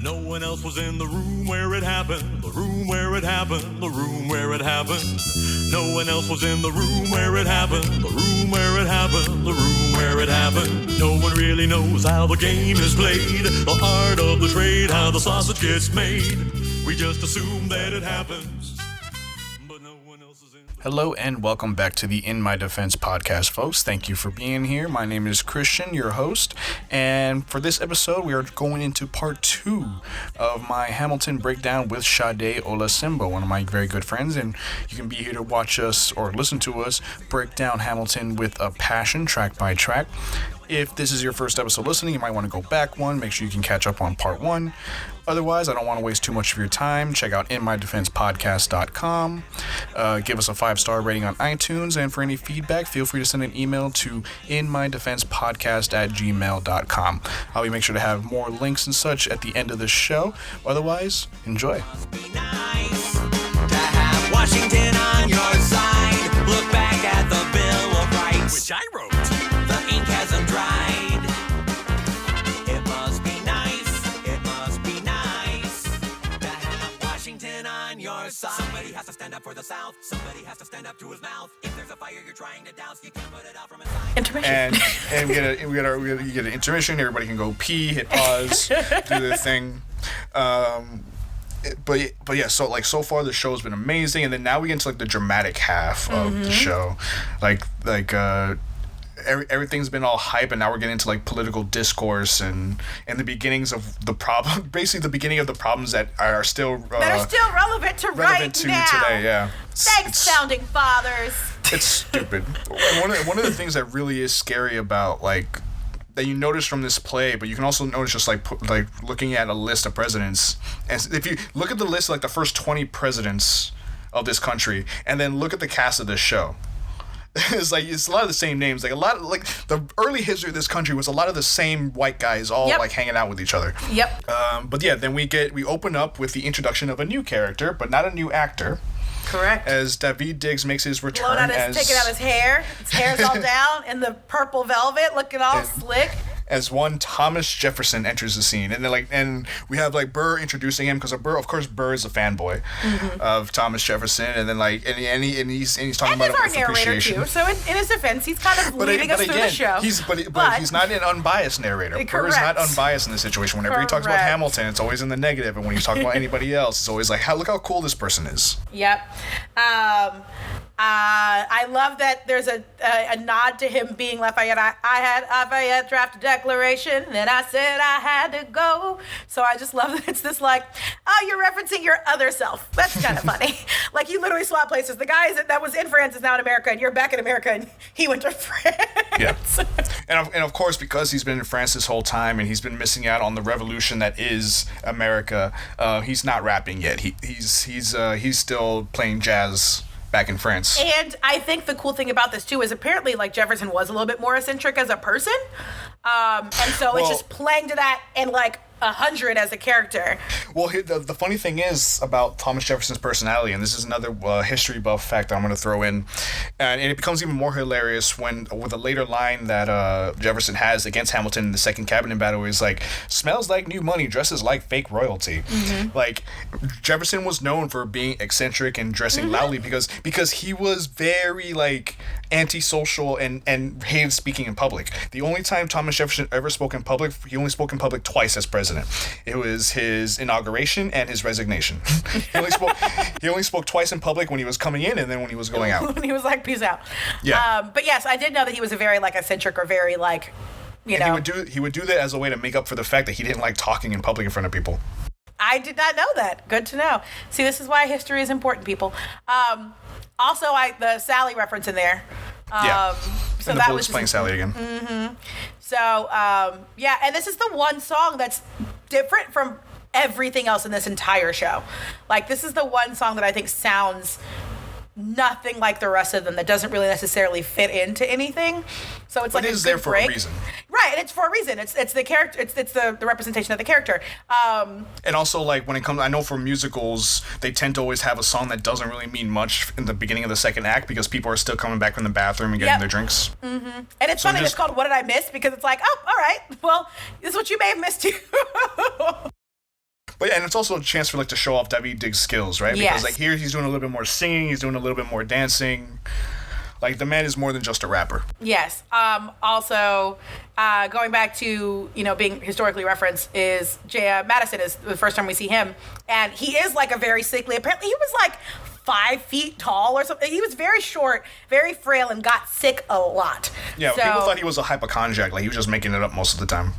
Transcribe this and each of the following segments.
No one else was in the room where it happened, the room where it happened, the room where it happened. No one else was in the room where it happened, the room where it happened, the room where it happened. No one really knows how the game is played, the art of the trade, how the sausage gets made. We just assume that it happens, but no one else is in. Hello and welcome back to the In My Defense podcast, folks. Thank you for being here. My name is Christian, your host, and for this episode, we are going into part 2 of my Hamilton breakdown with Sade Olasimbo, one of my very good friends, and you can be here to watch us or listen to us break down Hamilton with a passion, track by track. If this is your first episode listening, you might want to go back one, make sure you can catch up on part 1. Otherwise, I don't want to waste too much of your time. Check out inmydefensepodcast.com. Give us a 5-star rating on iTunes. And for any feedback, feel free to send an email to inmydefensepodcast@gmail.com. I'll be make sure to have more links and such at the end of the show. Otherwise, enjoy. Be nice to have Washington on your side. Look back at the Bill of Rights, which I wrote. The ink hasn't dried. It must be nice. It must be nice to have Washington on your side. Somebody has to stand up for the South. Somebody has to stand up to his mouth. If there's a fire you're trying to douse, you can't put it out from inside. Intermission. And we get an intermission. Everybody can go pee, hit pause, do their thing. But yeah, so far the show's been amazing, and then now we get into the dramatic half of the show, everything's been all hype, and now we're getting into political discourse and the beginnings of the problem, basically the beginning of the problems that are still relevant to right now. Today. Yeah. Thanks, founding fathers. It's stupid. One of the things that really is scary about that you notice from this play, but you can also notice just looking at a list of presidents, and if you look at the list the first 20 presidents of this country, and then look at the cast of this show. It's a lot of the same names. The early history of this country was a lot of the same white guys all hanging out with each other. Yep. But yeah, then we open up with the introduction of a new character, but not a new actor. Correct. As Daveed Diggs makes his return, taking out his hair. His hair's all down in the purple velvet, looking all slick. As one Thomas Jefferson enters the scene, and then we have Burr introducing him, because Burr is a fanboy of Thomas Jefferson, and then he's talking about our narrator too. So in his defense, he's kind of leading us through the show. But he's not an unbiased narrator. Correct. Burr is not unbiased in this situation. Whenever he talks about Hamilton, it's always in the negative, and when he's talking about anybody else, it's always look how cool this person is. Yep. I love that there's a nod to him being Lafayette. I had Lafayette draft a declaration, then I said I had to go. So I just love that it's this you're referencing your other self. That's kind of funny. You literally swap places. The guy that was in France is now in America, and you're back in America, and he went to France. Yeah. And of course, because he's been in France this whole time, and he's been missing out on the revolution that is America, he's not rapping yet. He's still playing jazz back in France. And I think the cool thing about this too is apparently Jefferson was a little bit more eccentric as a person, and so it's just playing to that and 100 as a character. Well, the funny thing is about Thomas Jefferson's personality, and this is another history buff fact I'm going to throw in, and it becomes even more hilarious with a later line that Jefferson has against Hamilton in the second cabinet battle, where he's smells like new money, dresses like fake royalty. Jefferson was known for being eccentric and dressing loudly because he was very antisocial and hated speaking in public. The only time Thomas Jefferson ever spoke in public, he only spoke in public twice as president. It was his inauguration and his resignation. He only spoke twice in public, when he was coming in and then when he was going out. When he was peace out. Yeah. But yes, I did know that he was a very eccentric or very And he would do that as a way to make up for the fact that he didn't like talking in public in front of people. I did not know that. Good to know. See, this is why history is important, people. Also, the Sally reference in there. So and the Bullets playing Sally again. Mm-hmm. So, and this is the one song that's different from everything else in this entire show. This is the one song that I think sounds nothing like the rest of them, that doesn't really necessarily fit into anything. So it's but it is there for a reason. Right, and it's for a reason. It's the character. It's the representation of the character. And also, when it comes, I know for musicals, they tend to always have a song that doesn't really mean much in the beginning of the second act, because people are still coming back from the bathroom and getting their drinks. Mm-hmm. And it's funny. It's called "What Did I Miss?" because it's all right. Well, this is what you may have missed too. But and it's also a chance for like to show off Daveed Diggs' skills, right? Yes. Because like here he's doing a little bit more singing, he's doing a little bit more dancing. Like the man is more than just a rapper. Yes. Also, going back to being historically referenced is Madison is the first time we see him, and he is like a very sickly. Apparently, he was like 5 feet tall or something. He was very short, very frail, and got sick a lot. Yeah, people thought he was a hypochondriac. Like he was just making it up most of the time.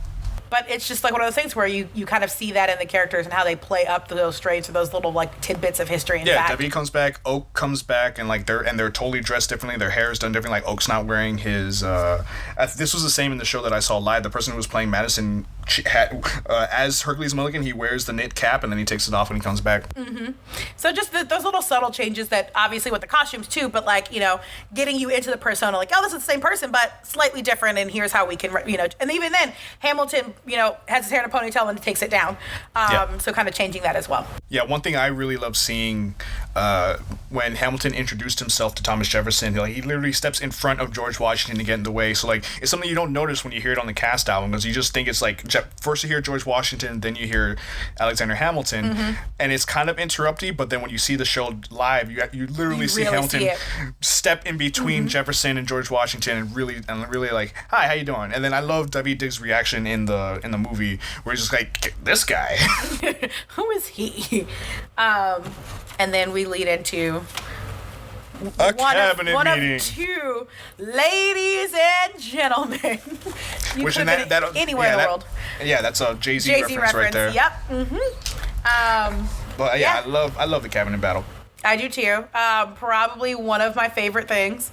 But it's just like one of those things where you kind of see that in the characters and how they play up those traits or those little like tidbits of history and fact. Daveed comes back, Oak comes back, and like they're totally dressed differently. Their hair is done differently. Like Oak's not wearing his. This was the same in the show that I saw live. The person who was playing Madison had, as Hercules Mulligan, he wears the knit cap and then he takes it off when he comes back. Mm-hmm. So just those little subtle changes that obviously with the costumes too, but like getting you into the persona, like this is the same person but slightly different, and here's how we can and even then Hamilton has his hair in a ponytail and takes it down. So kind of changing that as well. Yeah, one thing I really love seeing when Hamilton introduced himself to Thomas Jefferson, he literally steps in front of George Washington to get in the way. So like it's something you don't notice when you hear it on the cast album, because you just think it's like first you hear George Washington, then you hear Alexander Hamilton, and it's kind of interrupty. But then when you see the show live, you literally see really Hamilton step in between Jefferson and George Washington and really like, hi, how you doing? And then I love Daveed Diggs' reaction in the movie where he's just like, this guy. Who is he? And then we lead into a cabinet one meeting. Of two, ladies and gentlemen. You Which could have been anywhere in the world. Yeah, that's a Jay-Z reference right there. Yep. Mm-hmm. But yeah, I love the cabinet battle. I do too. Probably one of my favorite things.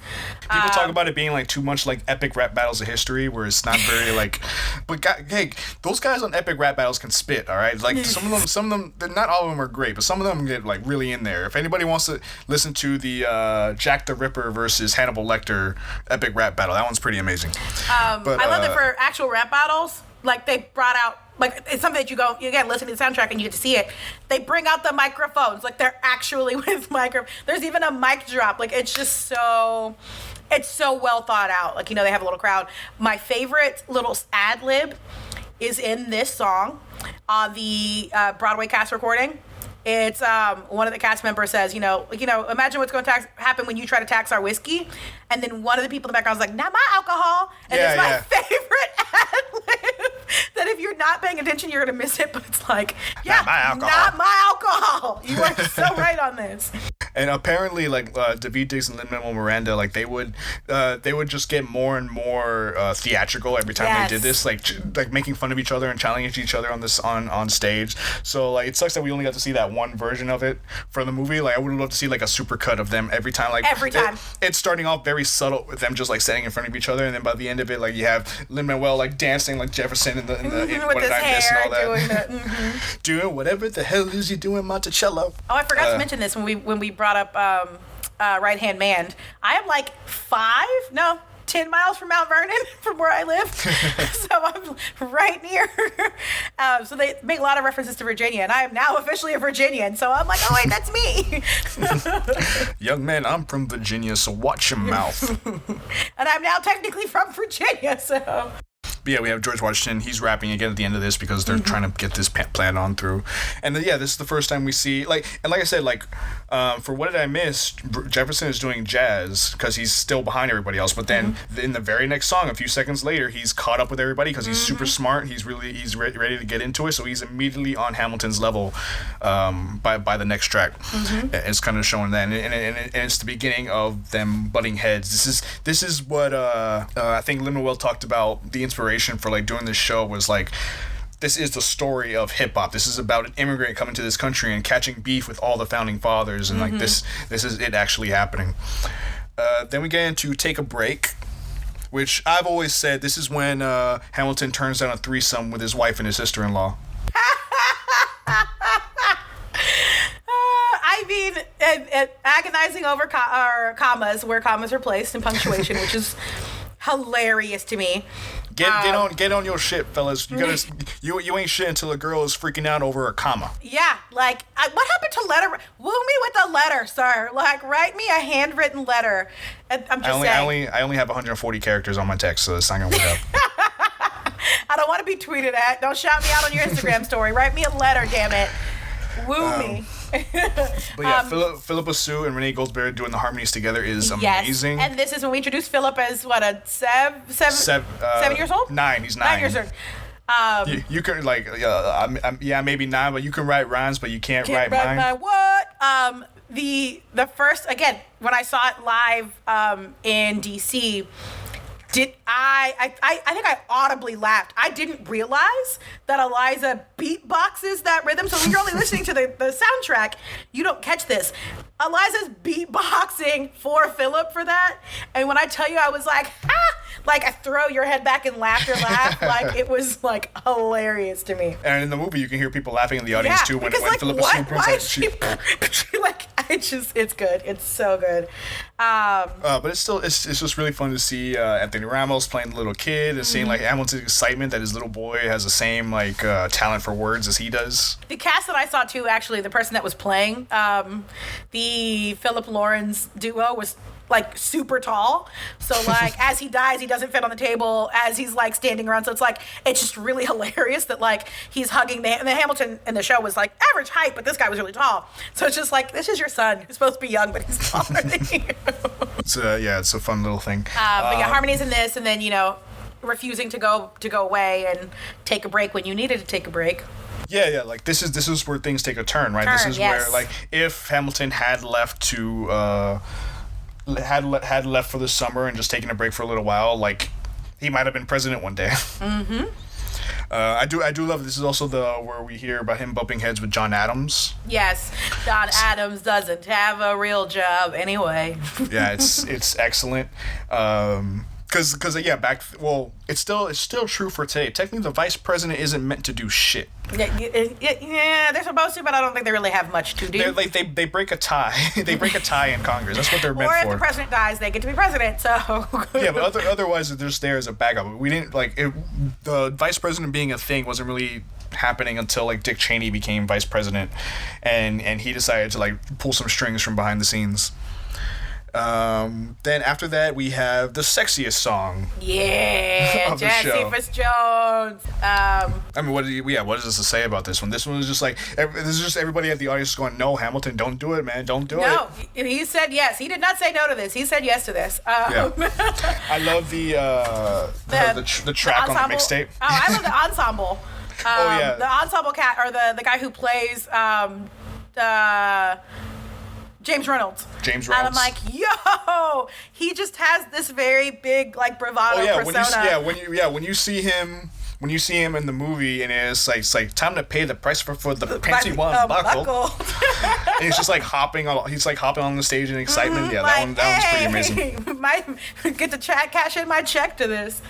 People talk about it being like too much like epic rap battles of history, where it's not very like. But hey, those guys on epic rap battles can spit, all right. Like some of them, not all of them are great, but some of them get like really in there. If anybody wants to listen to the Jack the Ripper versus Hannibal Lecter epic rap battle, that one's pretty amazing. But I love that for actual rap battles. Like they brought out. Like, it's something that you listen to the soundtrack and you get to see it. They bring out the microphones. Like, they're actually with There's even a mic drop. Like, it's just it's so well thought out. Like, they have a little crowd. My favorite little ad lib is in this song on the Broadway cast recording. It's one of the cast members says, imagine what's going to happen when you try to tax our whiskey. And then one of the people in the background is like, not my alcohol. And it's my favorite ad-lib that if you're not paying attention, you're going to miss it. But it's like, not my alcohol. You are so right on this. And apparently, like Daveed Diggs and Lin-Manuel Miranda, like they would just get more and more theatrical every time they did this, like making fun of each other and challenging each other on stage. So like it sucks that we only got to see that one version of it for the movie. Like I would love to see like a supercut of them every time. Like every time. It's starting off very subtle with them just like standing in front of each other, and then by the end of it, like you have Lin-Manuel like dancing like Jefferson in the with his hair and all that. Doing whatever the hell is he doing, Monticello. Oh, I forgot to mention this when we brought up Right Hand Man. I am like 10 miles from Mount Vernon from where I live. So I'm right near. So they make a lot of references to Virginia, and I am now officially a Virginian. So I'm like, oh wait, that's me. Young man, I'm from Virginia, so watch your mouth. And I'm now technically from Virginia, so. But yeah, we have George Washington. He's rapping again at the end of this because they're trying to get this plan on through. And then, this is the first time we see like I said, for What Did I Miss? Jefferson is doing jazz because he's still behind everybody else. But then in the very next song, a few seconds later, he's caught up with everybody because he's super smart. He's ready to get into it. So he's immediately on Hamilton's level by the next track. It's kind of showing that, and it's the beginning of them butting heads. This is what I think Lin-Manuel talked about. The inspiration for like doing this show was like, this is the story of hip hop. This is about an immigrant coming to this country and catching beef with all the founding fathers, and like this is it actually happening. Then we get into Take a Break, which I've always said this is when Hamilton turns down a threesome with his wife and his sister-in-law. I mean, agonizing over commas, where commas are placed, and punctuation, which is hilarious to me. Get on your shit, fellas. You ain't shit until a girl is freaking out over a comma. Yeah, like what happened to letter? Woo me with a letter, sir. Like write me a handwritten letter. I'm just saying. I only have 140 characters on my text, so it's not gonna work out. I don't want to be tweeted at. Don't shout me out on your Instagram story. Write me a letter, damn it. Woo me. But yeah, Philippa Sue and Renee Goldsberry doing the harmonies together is amazing. And this is when we introduced Philip as what, a 7 years old? 9. He's 9. 9 years old. You can like maybe 9, but you can write rhymes, but you can't write mine. What? The first, again, when I saw it live in DC, I think I audibly laughed. I didn't realize that Eliza beatboxes that rhythm. So when you're only listening to the soundtrack, you don't catch this. Eliza's beatboxing for Philip for that. And when I tell you, I was like, ha! Like, I throw your head back and laugh. Like, it was, like, hilarious to me. And in the movie, you can hear people laughing in the audience, too, when like, Philippa what? Sue Why is she like, it's good. It's so good. But it's just really fun to see Anthony Ramos playing the little kid and seeing, like, Hamilton's excitement that his little boy has the same, like, talent for words as he does. The cast that I saw, too, actually, the person that was playing the Philip Lawrence duo was like super tall, so like as he dies he doesn't fit on the table as he's like standing around, so it's just really hilarious that like he's hugging the Hamilton in the show was like average height, but this guy was really tall, so it's just like, this is your son who's supposed to be young but he's taller than you. It's a fun little thing. But yeah, harmonies in this, and then refusing to go away and take a break when you needed to take a break. Yeah, like this is where things take a turn, right? This is where, like, if Hamilton had left to had left for the summer and just taken a break for a little while, like, he might have been president one day. Mm-hmm. I do love this is also where we hear about him bumping heads with John Adams. Yes, John Adams doesn't have a real job anyway. Yeah, it's excellent. Because it's still true for today. Technically, the vice president isn't meant to do shit. Yeah, they're supposed to, but I don't think they really have much to do. They break a tie. They break a tie in Congress. That's what they're meant for. Or if the president dies, they get to be president. So yeah, but otherwise they're just there as a backup. We didn't the vice president being a thing wasn't really happening until like Dick Cheney became vice president, and he decided to like pull some strings from behind the scenes. Then after that we have the sexiest song. Yeah, of the Jesse show. Fitzjones. I mean, what does this to say about this one? This one is just like this is just everybody at the audience going, "No, Hamilton, don't do it, man, don't do it." No, he said yes. He did not say no to this. He said yes to this. Yeah. I love the track on the mixtape. Oh, I love the ensemble. The ensemble cat, or the guy who plays James Reynolds. And I'm like, yo, he just has this very big like bravado persona. When you see him in the movie and it's like time to pay the price for the panty one buckle. And he's just like hopping on the stage in excitement. Yeah, that one's pretty amazing. Might get to cash in my check to this.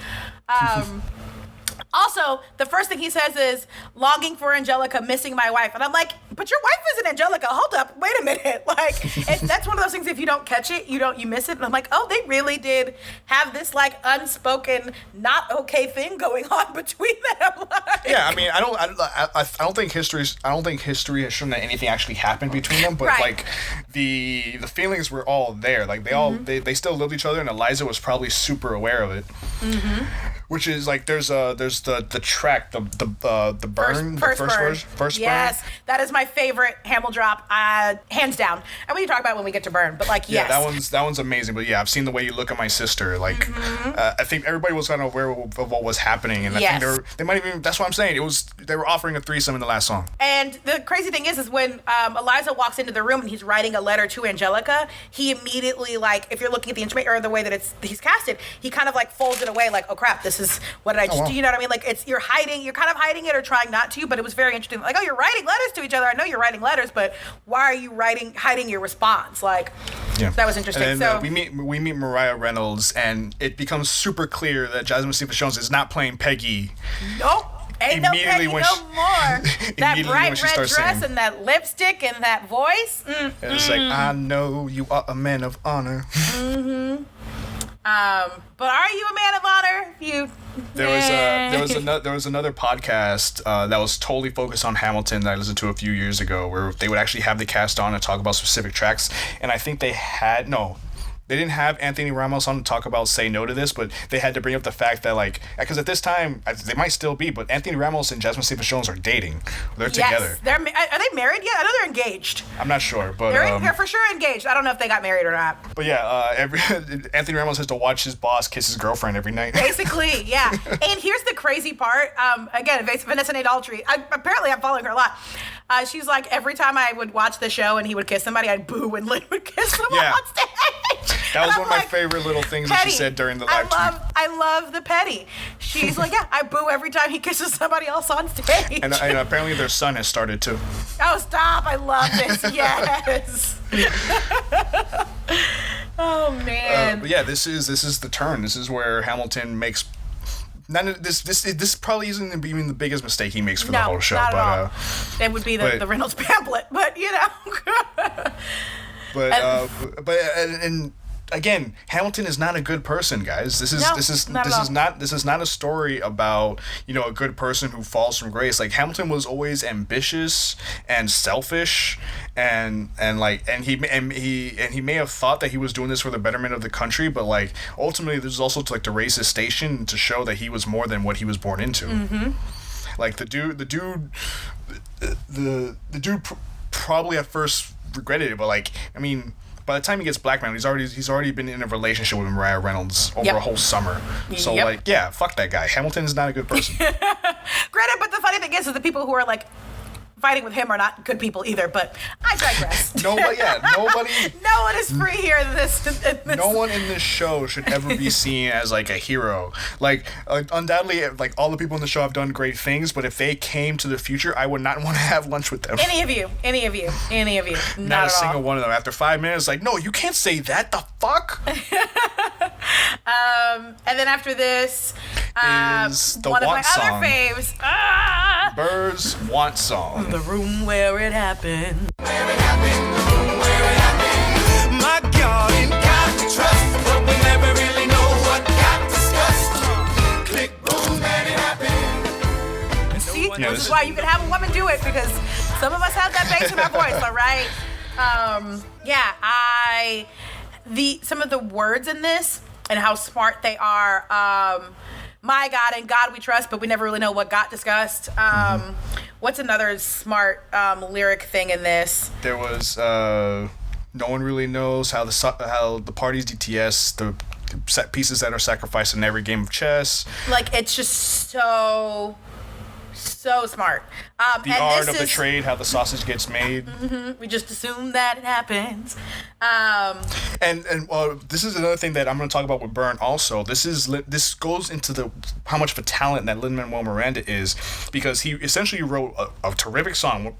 Also, the first thing he says is, longing for Angelica, missing my wife. And I'm like, but your wife isn't Angelica. Hold up. Wait a minute. Like, that's one of those things, if you don't catch it, you miss it. And I'm like, oh, they really did have this, like, unspoken, not okay thing going on between them. Like, yeah, I mean, I don't think history has shown that anything actually happened between them, but, like, the feelings were all there. Like, they still loved each other, and Eliza was probably super aware of it. Mm-hmm. Which is like there's the track the burn first yes, burn. That is my favorite Hamill drop, hands down. And we can talk about it when we get to burn, but like yes. Yeah, that one's amazing. But yeah, I've seen The Way You Look at My Sister. Like I think everybody was kind of aware of what was happening, and I think they might even. That's what I'm saying. They were offering a threesome in the last song. And the crazy thing is when Eliza walks into the room and he's writing a letter to Angelica, he immediately, like, if you're looking at the instrument or the way that he's casted, he kind of like folds it away, like, oh crap, this is what did I just do? You know what I mean? Like, you're kind of hiding it or trying not to, but it was very interesting. Like, oh, you're writing letters to each other. I know you're writing letters, but why are you hiding your response? Like, that was interesting. And then, we meet Mariah Reynolds, and it becomes super clear that Jasmine Cephas-Jones is not playing Peggy. Nope. Ain't no Peggy no more. That bright red dress singing. And that lipstick and that voice. And it's like, I know you are a man of honor. Mm-hmm. But are you a man of honor? There was another podcast that was totally focused on Hamilton that I listened to a few years ago, where they would actually have the cast on and talk about specific tracks. And I think they they didn't have Anthony Ramos on to talk about Say No to This, but they had to bring up the fact that, like, because at this time, they might still be, but Anthony Ramos and Jasmine Cephas-Jones are dating. They're together. Are they married yet? I know they're engaged. I'm not sure, but... They're for sure engaged. I don't know if they got married or not. But yeah, Anthony Ramos has to watch his boss kiss his girlfriend every night. Basically, yeah. And here's the crazy part. Again, Vanessa Nadaltry, apparently I'm following her a lot. She's like, every time I would watch the show and he would kiss somebody, I'd boo when Lynn would kiss someone on stage. That was one of my favorite little things that she said during the live tweet. I love the petty. She's like, yeah, I boo every time he kisses somebody else on stage. And apparently their son has started too. Oh, stop. I love this. Yes. Oh, man. But yeah, this is the turn. This is where Hamilton makes... This probably isn't even the biggest mistake he makes for the whole show. Not at all. It would be the Reynolds pamphlet, but you know. And again, Hamilton is not a good person, guys. This is not a story about, you know, a good person who falls from grace. Like, Hamilton was always ambitious and selfish, and he may have thought that he was doing this for the betterment of the country, but like ultimately this is also to raise his station, to show that he was more than what he was born into. Mm-hmm. Like the dude probably at first regretted it, but like, I mean, by the time he gets blackmailed, he's already been in a relationship with Mariah Reynolds over a whole summer. So like, yeah, fuck that guy. Hamilton is not a good person. Granted, but the funny thing is the people who are like fighting with him are not good people either, but I digress. Nobody. No one is free here in this. No one in this show should ever be seen as like a hero. Like, undoubtedly, like all the people in the show have done great things, but if they came to the future, I would not want to have lunch with them. Any of you. Not a single one of them. After 5 minutes, like, no, you can't say that. The fuck? And then after this, is the one Want of my song. other faves. Burr's Want Song. The room where it happened. My God, in God we trust, but we never really know what got discussed. Click, boom, and it happened. See, this is why you can have a woman do it, because some of us have that bass in our voice, all right? Some of the words in this and how smart they are. My God, in God we trust, but we never really know what got discussed. What's another smart lyric thing in this? There was no one really knows how the party's DTS, the set pieces that are sacrificed in every game of chess. Like, it's just so smart. The art of the trade, how the sausage gets made. Mm-hmm, we just assume that it happens. And this is another thing that I'm going to talk about with Byrne also. This goes into how much of a talent that Lin-Manuel Miranda is, because he essentially wrote a terrific song,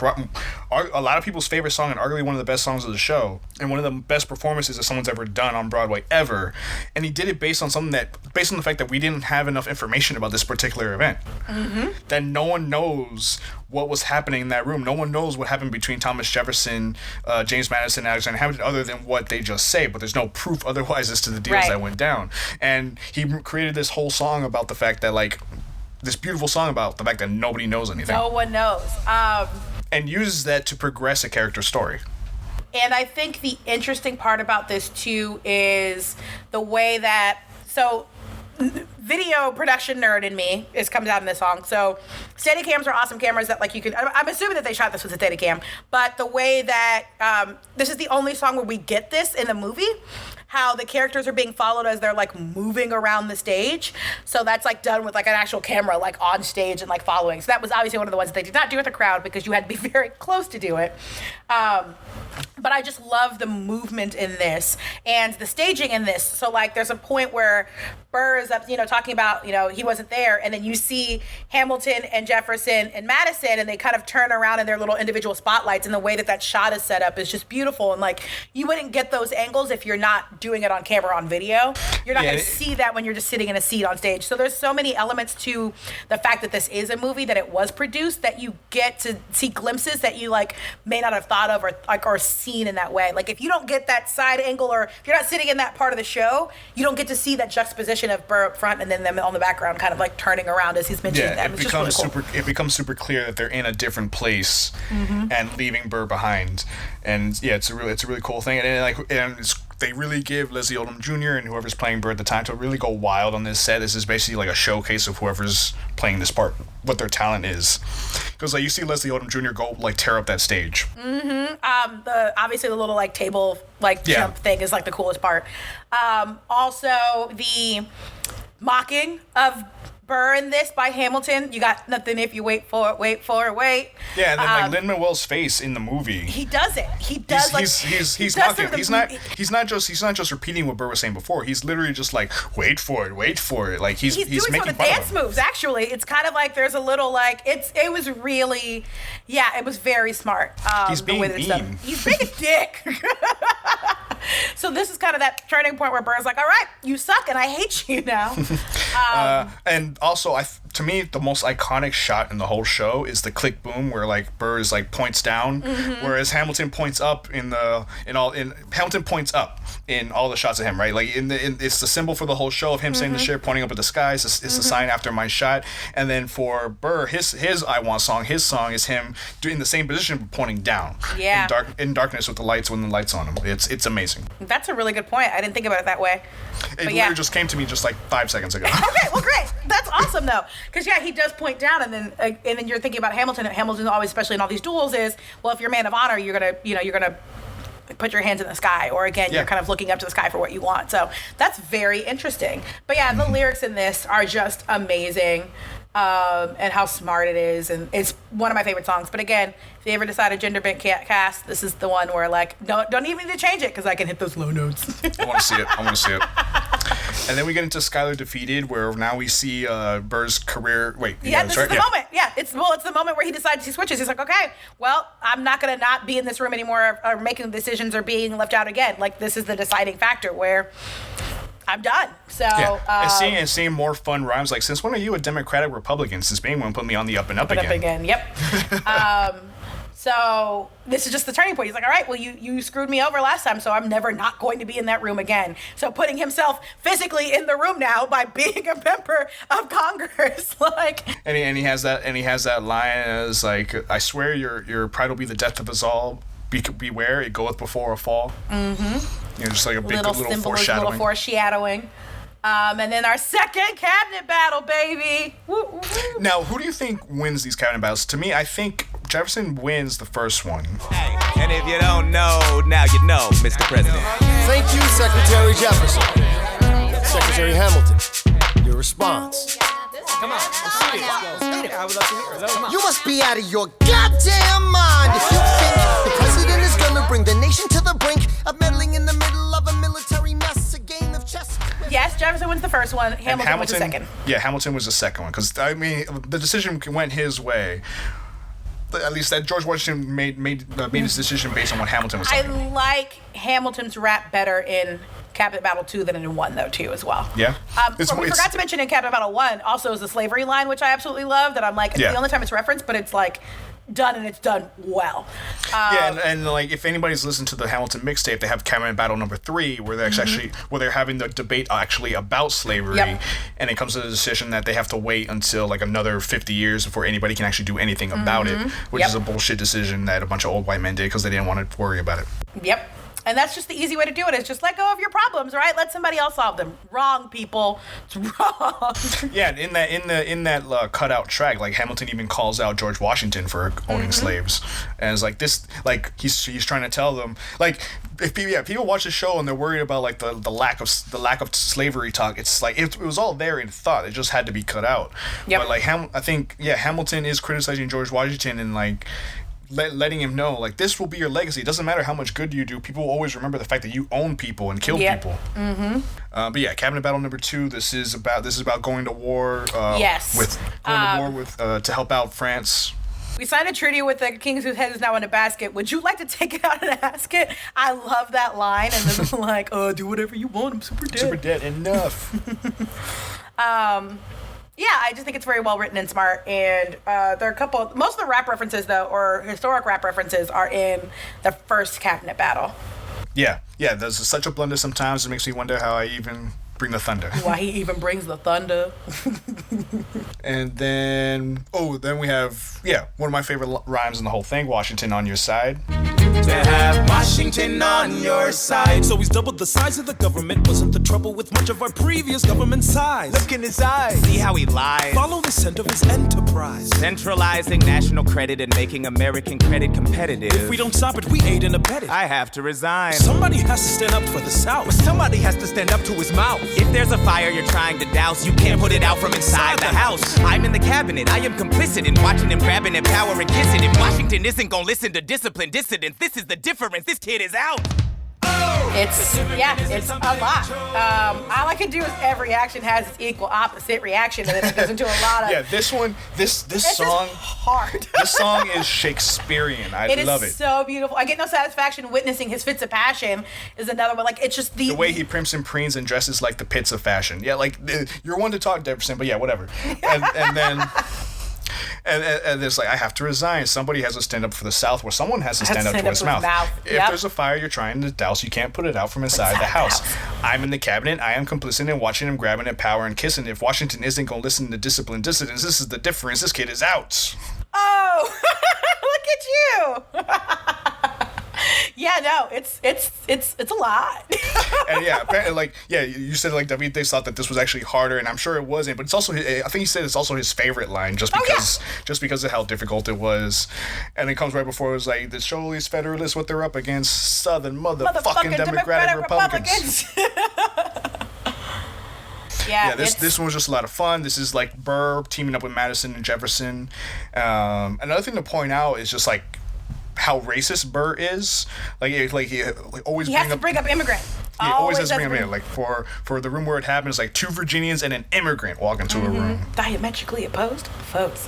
a lot of people's favorite song, and arguably one of the best songs of the show, and one of the best performances that someone's ever done on Broadway ever. And he did it based on the fact that we didn't have enough information about this particular event. Mm-hmm. That no one knows what was happening in that room. No one knows what happened between Thomas Jefferson, James Madison, and Alexander Hamilton, other than what they just say, but there's no proof otherwise as to the deals that went down. And he created this whole song about the fact that, like, this beautiful song about the fact that nobody knows anything. No one knows. And uses that to progress a character's story. And I think the interesting part about this, too, is the way that... So, video production nerd in me comes out in this song. So Steadicams are awesome cameras that, like, you can... I'm assuming that they shot this with a Steadicam. But the way that... this is the only song where we get this in the movie. How the characters are being followed as they're, like, moving around the stage. So that's, like, done with, like, an actual camera, like, on stage and, like, following. So that was obviously one of the ones that they did not do with the crowd, because you had to be very close to do it. But I just love the movement in this and the staging in this. So, like, there's a point where Burr is up, talking about, he wasn't there. And then you see Hamilton and Jefferson and Madison, and they kind of turn around in their little individual spotlights. And the way that shot is set up is just beautiful. And, like, you wouldn't get those angles if you're not doing it on camera, on video. You're not going to see that when you're just sitting in a seat on stage. So there's so many elements to the fact that this is a movie, that it was produced, that you get to see glimpses that you, like, may not have thought of or seen in that way. Like, if you don't get that side angle, or if you're not sitting in that part of the show, you don't get to see that juxtaposition of Burr up front and then them on the background kind of, like, turning around as he's mentioning them. It's becomes just really cool. It becomes super clear that they're in a different place and leaving Burr behind. And yeah, it's a really cool thing. And they really give Leslie Odom Jr. and whoever's playing Burr at the time to really go wild on this set. This is basically like a showcase of whoever's playing this part, what their talent is. Because like you see Leslie Odom Jr. go like tear up that stage. Obviously the little like table like jump thing is like the coolest part. Also the mocking of Burr in this by Hamilton. You got nothing if you wait for it, wait for it, wait. Yeah, and then like Lin-Manuel's face in the movie. He does it. He does he's mocking. He's not just repeating what Burr was saying before. He's literally just like wait for it, wait for it. Like he's doing some making of the fun dance of him. moves. Actually, it's kind of like there's a little like it was really, it was very smart. He's being mean. He's being a dick. So this is kind of that turning point where Burr's like, all right, you suck and I hate you now. And also, to me, the most iconic shot in the whole show is the click boom, where like Burr is like points down, whereas Hamilton points up Hamilton points up in all the shots of him, right? Like it's the symbol for the whole show of him saying the shit, pointing up at the sky. It's the sign after my shot. And then for Burr, his I Want song, his song is him doing the same position but pointing down. Yeah. In darkness with the lights when the lights on him. It's amazing. That's a really good point. I didn't think about it that way. It literally just came to me just like 5 seconds ago. Okay, well, great. That's awesome, though, because he does point down, and then you're thinking about Hamilton. Hamilton always, especially in all these duels, is well, if you're man of honor, you're gonna put your hands in the sky, or again, you're kind of looking up to the sky for what you want. So that's very interesting. But yeah, the lyrics in this are just amazing. And how smart it is, and it's one of my favorite songs. But again, if you ever decide a gender bent cast, this is the one where like don't even need to change it because I can hit those low notes. I want to see it. And then we get into Skylar Defeated, where now we see Burr's career. Wait, this is the moment. Yeah, it's the moment where he decides he switches. He's like, okay, well, I'm not gonna not be in this room anymore, or making decisions, or being left out again. Like this is the deciding factor where I'm done. So and seeing more fun rhymes like, since when are you a Democratic Republican? Since being one put me on the up and up again. Yep. So this is just the turning point. He's like, all right, well, you screwed me over last time, so I'm never not going to be in that room again. So putting himself physically in the room now by being a member of Congress, like. And he has that line as like, I swear your pride will be the death of us all. Beware, it goeth before a fall. Mm-hmm. Just like a big little foreshadowing. And then our second cabinet battle, baby. Woo, woo, woo. Now, who do you think wins these cabinet battles? To me, I think Jefferson wins the first one. Hey, and if you don't know, now you know, Mr. President. Thank you, Secretary Jefferson. Secretary Hamilton, your response. Come on, let's see it. I would love to hear it. You must be out of your goddamn mind if you think the president is gonna bring the nation to the brink of meddling in the middle of a military mess, a game of chess. Yes, Jefferson wins the first one. Hamilton wins the second. Yeah, Hamilton was the second one, because I mean the decision went his way. At least that George Washington made his decision based on what Hamilton was saying. I like Hamilton's rap better in Cabinet Battle 2 than in 1, though, too, as well. Yeah. We forgot to mention in Cabinet Battle 1 also is the slavery line, which I absolutely love, that I'm like, it's the only time it's referenced, but it's like done, and it's done well. And like, if anybody's listened to the Hamilton mixtape, they have Cabinet Battle number 3, where they're actually where they're having the debate actually about slavery, and it comes to the decision that they have to wait until like another 50 years before anybody can actually do anything about it, which is a bullshit decision that a bunch of old white men did because they didn't want to worry about it. Yep. And that's just the easy way to do it, is just let go of your problems, right? Let somebody else solve them. Wrong, people. It's wrong. Yeah, in that cutout track, like Hamilton even calls out George Washington for owning slaves, and it's like this, like he's trying to tell them, like if people watch the show and they're worried about like the lack of slavery talk, it's like it was all there in thought. It just had to be cut out. Yep. But like I think Hamilton is criticizing George Washington and like letting him know, like, this will be your legacy. It doesn't matter how much good you do. People will always remember the fact that you own people and killed people. But yeah, Cabinet Battle number 2. This is about going to war. To help out France. We signed a treaty with the kings whose head is now in a basket. Would you like to take it out in a basket? I love that line. And then like, do whatever you want. I'm super dead. Super dead. Enough. Yeah, I just think it's very well written and smart. And there are a couple. Most of the rap references, though, or historic rap references, are in the first Cabinet Battle. Yeah. There's such a blunder sometimes. It makes me wonder how I even bring the thunder. Why he even brings the thunder. And then, then we have, one of my favorite rhymes in the whole thing, Washington on your side. To have Washington on your side. So he's doubled the size of the government. Wasn't the trouble with much of our previous government size. Look in his eyes. See how he lies. Follow the scent of his enterprise. Centralizing national credit and making American credit competitive. If we don't stop it, we aid and abet it. I have to resign. Somebody has to stand up for the South. But somebody has to stand up to his mouth. If there's a fire you're trying to douse, you can't put it out from inside the house. I'm in the cabinet. I am complicit in watching him grabbing at power and kissing. If Washington isn't gonna listen to disciplined dissidents, this is the difference. This kid is out. It's a lot. All I can do is every action has its equal opposite reaction, and then it goes into a lot of. This song. Just hard. This song is Shakespearean. I love it. It is so beautiful. I get no satisfaction witnessing his fits of passion. Is another one. Like, it's just the way he primps and preens and dresses like the pits of fashion. Yeah, like you're one to talk, Jefferson, but yeah, whatever. And then. And it's like, I have to resign. Somebody has to stand up for the South, where someone has to stand up to his mouth. If there's a fire you're trying to douse, you can't put it out from inside the house. I'm in the cabinet. I am complicit in watching him grabbing at power and kissing. If Washington isn't going to listen to disciplined dissidents, this is the difference. This kid is out. Oh, look at you. Yeah, no, it's a lot. And apparently, you said David thought that this was actually harder, and I'm sure it wasn't. But it's also, I think he said it's also his favorite line, just because of how difficult it was. And it comes right before it was like, the Shoalese Federalists, what they're up against, Southern motherfucking Democratic Republicans. This one was just a lot of fun. This is like Burr teaming up with Madison and Jefferson. Another thing to point out is just like how racist Burr is. He always has to bring up immigrant. He always has to bring up immigrant. Like for the room where it happens, like 2 Virginians and an immigrant walk into a room. Diametrically opposed folks.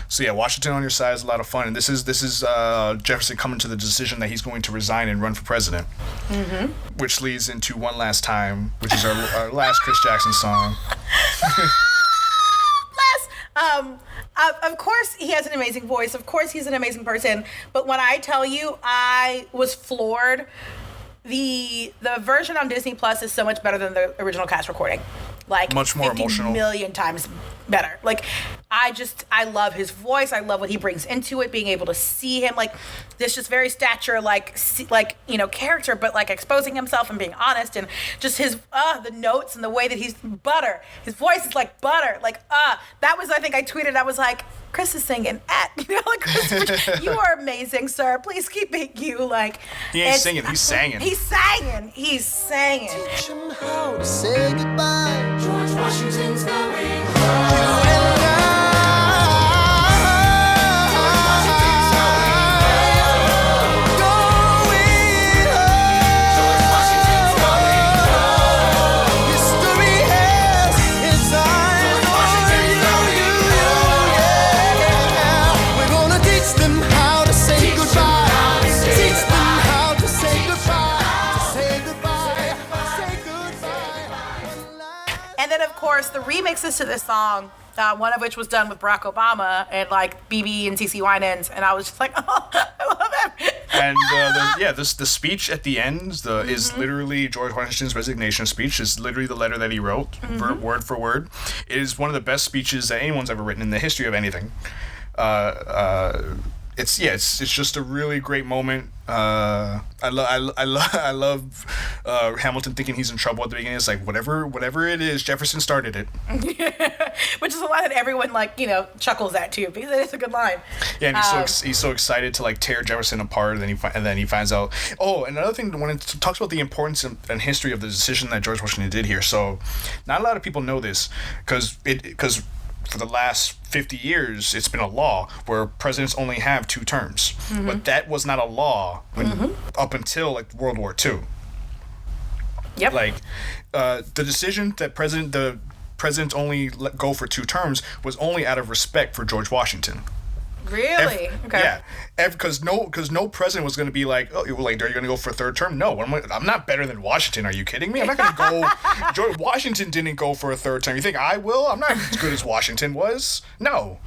So Washington on your side is a lot of fun, and this is Jefferson coming to the decision that he's going to resign and run for president, which leads into One Last Time, which is our last Chris Jackson song. Of course, he has an amazing voice. Of course, he's an amazing person. But when I tell you, I was floored. The version on Disney Plus is so much better than the original cast recording. Like, much more emotional. 50 million times better. Like, I love his voice. I love what he brings into it. Being able to see him, like, this just very stature, character, but like exposing himself and being honest, and just his the notes and the way that he's butter. His voice is like butter. Like, that was, I think I tweeted. I was like, Chris is singing Chris, you are amazing, sir. Please keep being you. Like, he ain't singing. He's singing. He's singing. He's singing. Teach him how to say goodbye. George Washington's going the remixes to this song, one of which was done with Barack Obama and like BB and CeCe Winans, and I was just like, oh, I love him. And the speech at the end is literally George Washington's resignation speech. Is literally the letter that he wrote, word for word. It is one of the best speeches that anyone's ever written in the history of anything. It's just a really great moment. I love Hamilton thinking he's in trouble at the beginning. It's like whatever it is, Jefferson started it. Which is a line that everyone chuckles at too, because it is a good line. Yeah, and he's so excited to like tear Jefferson apart, and then he finds out. Oh, another thing when it talks about the importance and history of the decision that George Washington did here. So, not a lot of people know this because for the last 50 years, it's been a law where presidents only have 2 terms. But that was not a law up until like World War II. Yep. Like, the decision that the president only let go for 2 terms was only out of respect for George Washington. Really? Okay. Yeah, because no president was going to be like, oh, like, are you going to go for a 3rd term? No, I'm not better than Washington. Are you kidding me? I'm not going to go. George Washington didn't go for a 3rd term. You think I will? I'm not as good as Washington was. No.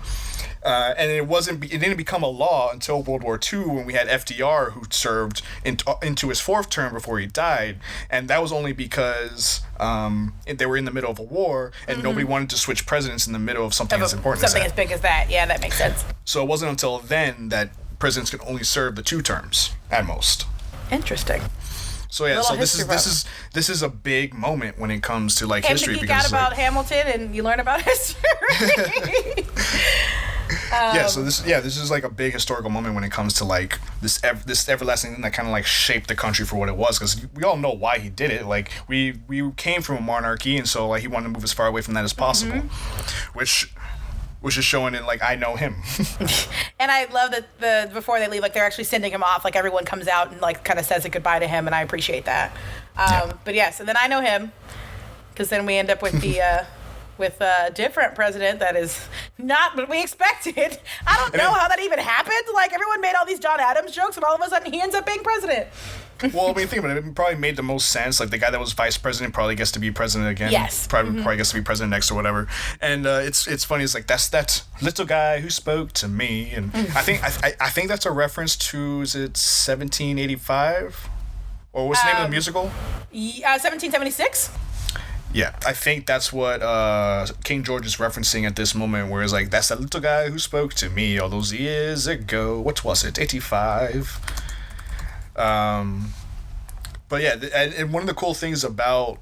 And it didn't become a law until World War II when we had FDR, who served into his 4th term before he died, and that was only because they were in the middle of a war, and nobody wanted to switch presidents in the middle of something as important something as big as that. Yeah, that makes sense. So it wasn't until then that presidents could only serve the 2 terms at most. Interesting. So yeah, Little so this is a big moment when it comes to like history, to geek because out about Hamilton and you learn about history. So this is like a big historical moment when it comes to like this everlasting thing that kind of like shaped the country for what it was, because we all know why he did it. Like we came from a monarchy, and so like he wanted to move as far away from that as possible, which is showing in like I Know Him. And I love that before they leave, like they're actually sending him off. Like everyone comes out and like kind of says a goodbye to him, and I appreciate that. But yeah, so then I Know Him, because then we end up with the with a different president that is not what we expected. I don't know how that even happened. Like everyone made all these John Adams jokes, and all of a sudden he ends up being president. Well, I mean, think about it. It probably made the most sense. Like the guy that was vice president probably gets to be president again. Yes. Probably gets to be president next or whatever. And it's funny. It's like that's that little guy who spoke to me. And I think that's a reference to, is it 1785? Or what's the name of the musical? 1776. Yeah, I think that's what King George is referencing at this moment, where it's like, that's that little guy who spoke to me all those years ago. What was it? 85. But yeah, and one of the cool things about,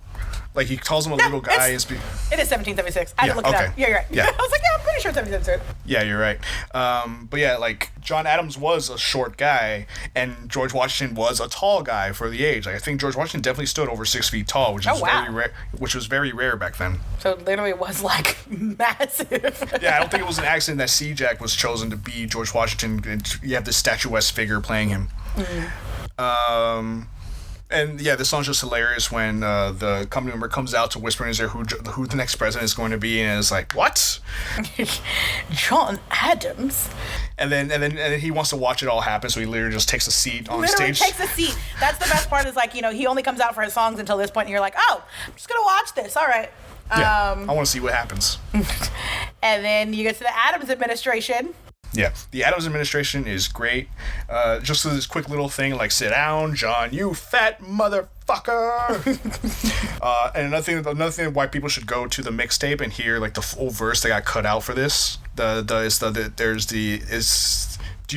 like, he calls him a little guy. It is 1776. I had to look it up. Yeah, you're right. Yeah. I was like, yeah, I'm pretty sure it's 1776. Yeah, you're right. But yeah, like, John Adams was a short guy, and George Washington was a tall guy for the age. Like, I think George Washington definitely stood over 6 feet tall, which is very rare. Which was very rare back then. So literally, it was like massive. Yeah, I don't think it was an accident that C-Jack was chosen to be George Washington. And you have this statuesque figure playing him. And yeah, this song's just hilarious when the company member comes out to whisper in his ear who the next president is going to be, and it's like, what? John Adams. And then he wants to watch it all happen, so he literally just takes a seat on Literally stage. takes a seat. That's the best part. Is like, you know, he only comes out for his songs until this point, and you're like, oh, I'm just gonna watch this. All right. Yeah, I want to see what happens. And then you get to the Adams administration. Yeah, the Adams administration is great. Just this quick little thing like, sit down, John, you fat motherfucker. And another thing why people should go to the mixtape and hear like the full verse that got cut out for this. Do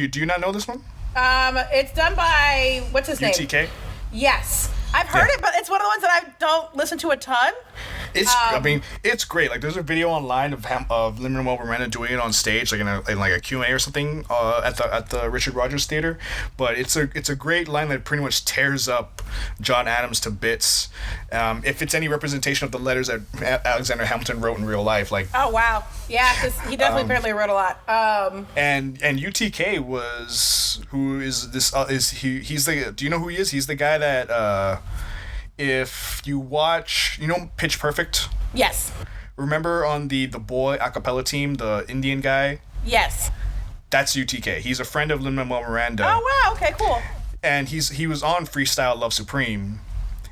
you not know this one? It's done by, what's his name? UTK? Yes. I've heard it, but it's one of the ones that I don't listen to a ton. I mean, it's great. Like, there's a video online of Lin-Manuel Miranda doing it on stage, like in like a Q&A or something at the Richard Rogers Theater. But it's a great line that pretty much tears up John Adams to bits. If it's any representation of the letters that Alexander Hamilton wrote in real life, like. Oh wow, yeah, because he definitely apparently wrote a lot. And UTK he's the, do you know who he is? He's the guy that. If you watch, you know Pitch Perfect? Yes. Remember on the boy a cappella team, the Indian guy? Yes. That's UTK. He's a friend of Lin-Manuel Miranda. Oh, wow. Okay, cool. And he was on Freestyle Love Supreme,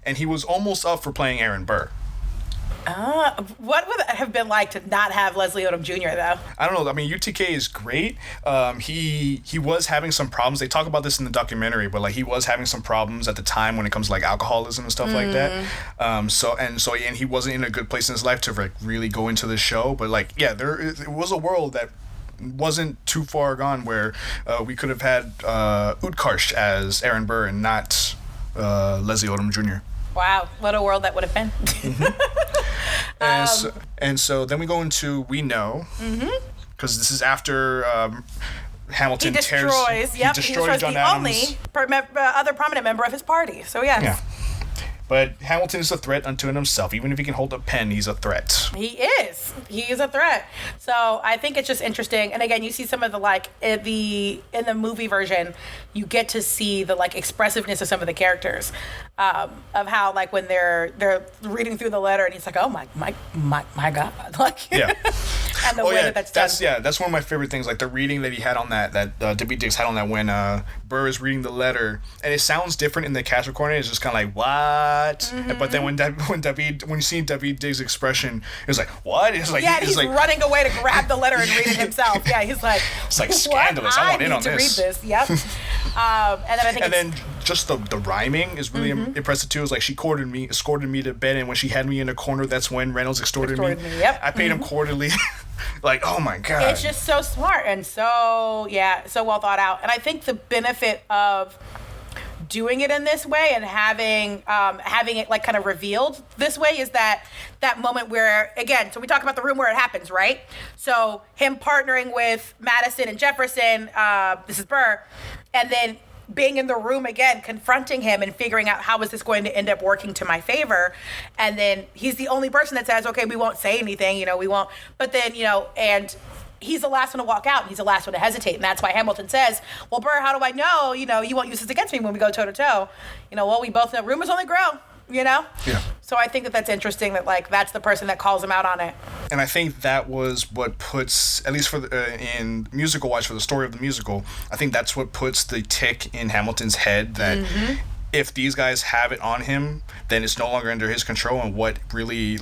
and he was almost up for playing Aaron Burr. What would it have been like to not have Leslie Odom Jr. though? I don't know. I mean, UTK is great. He was having some problems. They talk about this in the documentary, but like he was having some problems at the time when it comes to like alcoholism and stuff like that. And he wasn't in a good place in his life to like really go into the show. But like, yeah, it was a world that wasn't too far gone where we could have had Utkarsh as Aaron Burr and not Leslie Odom Jr. Wow, what a world that would have been. And so then we go into We Know, because this is after Hamilton destroys the John Adams. only other prominent member of his party. So yeah. But Hamilton is a threat unto himself. Even if he can hold a pen, he's a threat. He is. He is a threat. So I think it's just interesting. And again, you see some of the like in the movie version, you get to see the like expressiveness of some of the characters, of how like when they're reading through the letter and he's like, oh my God, like yeah. And the way that's done. That's one of my favorite things. Like the reading that he had on that W. Diggs had on that when Burr is reading the letter, and it sounds different in the cast recording. It's just kind of like what, but then when you see W. Diggs' expression, it was like what? It's like he's like running away to grab the letter and read it himself. Yeah, he's like it's like scandalous. I want in on this. Read this. Yep. And then just the rhyming is really impressive too. It's like she escorted me to bed, and when she had me in a corner, that's when Reynolds extorted me. Yep. I paid him quarterly. Like, oh my God. It's just so smart and so well thought out. And I think the benefit of doing it in this way and having it like kind of revealed this way is that moment where, again, so we talk about the room where it happens, right? So him partnering with Madison and Jefferson, this is Burr, and then being in the room again, confronting him and figuring out how is this going to end up working to my favor. And then he's the only person that says, okay, we won't say anything, we won't. But then, and he's the last one to walk out and he's the last one to hesitate. And that's why Hamilton says, well, Burr, how do I know, you won't use this against me when we go toe to toe? Well, we both know rumors only grow, Yeah. So I think that's interesting that that's the person that calls him out on it. And I think that was what puts, at least for in musical wise for the story of the musical, I think that's what puts the tick in Hamilton's head that if these guys have it on him, then it's no longer under his control, and what really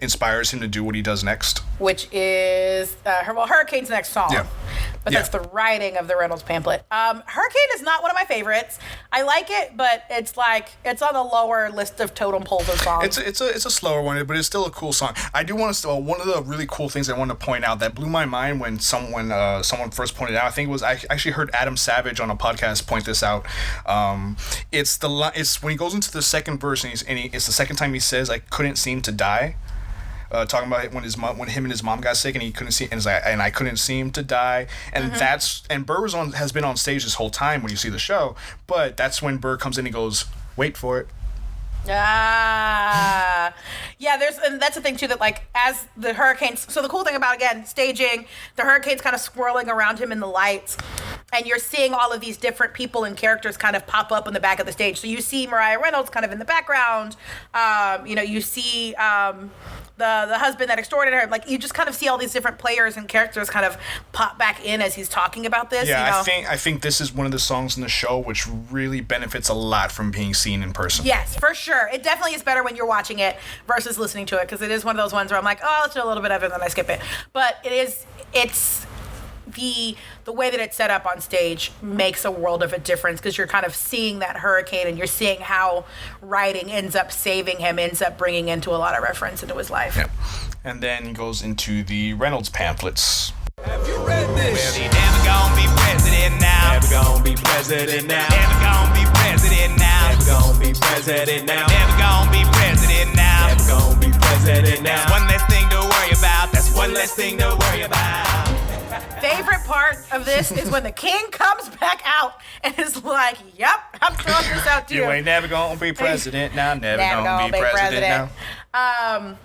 inspires him to do what he does next. Which is Hurricane's next song. Yeah. But that's the writing of the Reynolds pamphlet. Hurricane is not one of my favorites. I like it, but it's on the lower list of totem poles of songs. It's a slower one, but it's still a cool song. I do want to one of the really cool things I wanted to point out that blew my mind when someone first pointed out. I think it was I actually heard Adam Savage on a podcast point this out. It's when he goes into the second verse and it's the second time he says I couldn't seem to die. Talking about when him and his mom got sick and he couldn't see, and I couldn't seem to die, and Burr has been on stage this whole time when you see the show, but that's when Burr comes in and goes, wait for it. And that's the thing too, that as the hurricanes, so the cool thing about, again, staging, the hurricanes kind of swirling around him in the lights, and you're seeing all of these different people and characters kind of pop up on the back of the stage. So you see Mariah Reynolds kind of in the background, you see the husband that extorted her, you just kind of see all these different players and characters kind of pop back in as he's talking about this. Yeah, I think this is one of the songs in the show which really benefits a lot from being seen in person. Yes, for sure. It definitely is better when you're watching it versus listening to it, because it is one of those ones where I'm like, oh, let's do a little bit of it, and then I skip it. But it's the way that it's set up on stage makes a world of a difference, because you're kind of seeing that hurricane and you're seeing how writing ends up saving him, ends up bringing into a lot of reference into his life. Yeah. And then he goes into the Reynolds pamphlets. Have you read this? Well, he never gonna be president now. Never gonna be president now. Never gonna be president now. Never gonna be president now. Never gonna be president now. Never gonna be president now. That's one less thing to worry about. That's one less thing to worry about. Favorite part of this is when the king comes back out and is like, yep, I'm throwing this out to you. You ain't never gonna be president now. Never gonna be president now.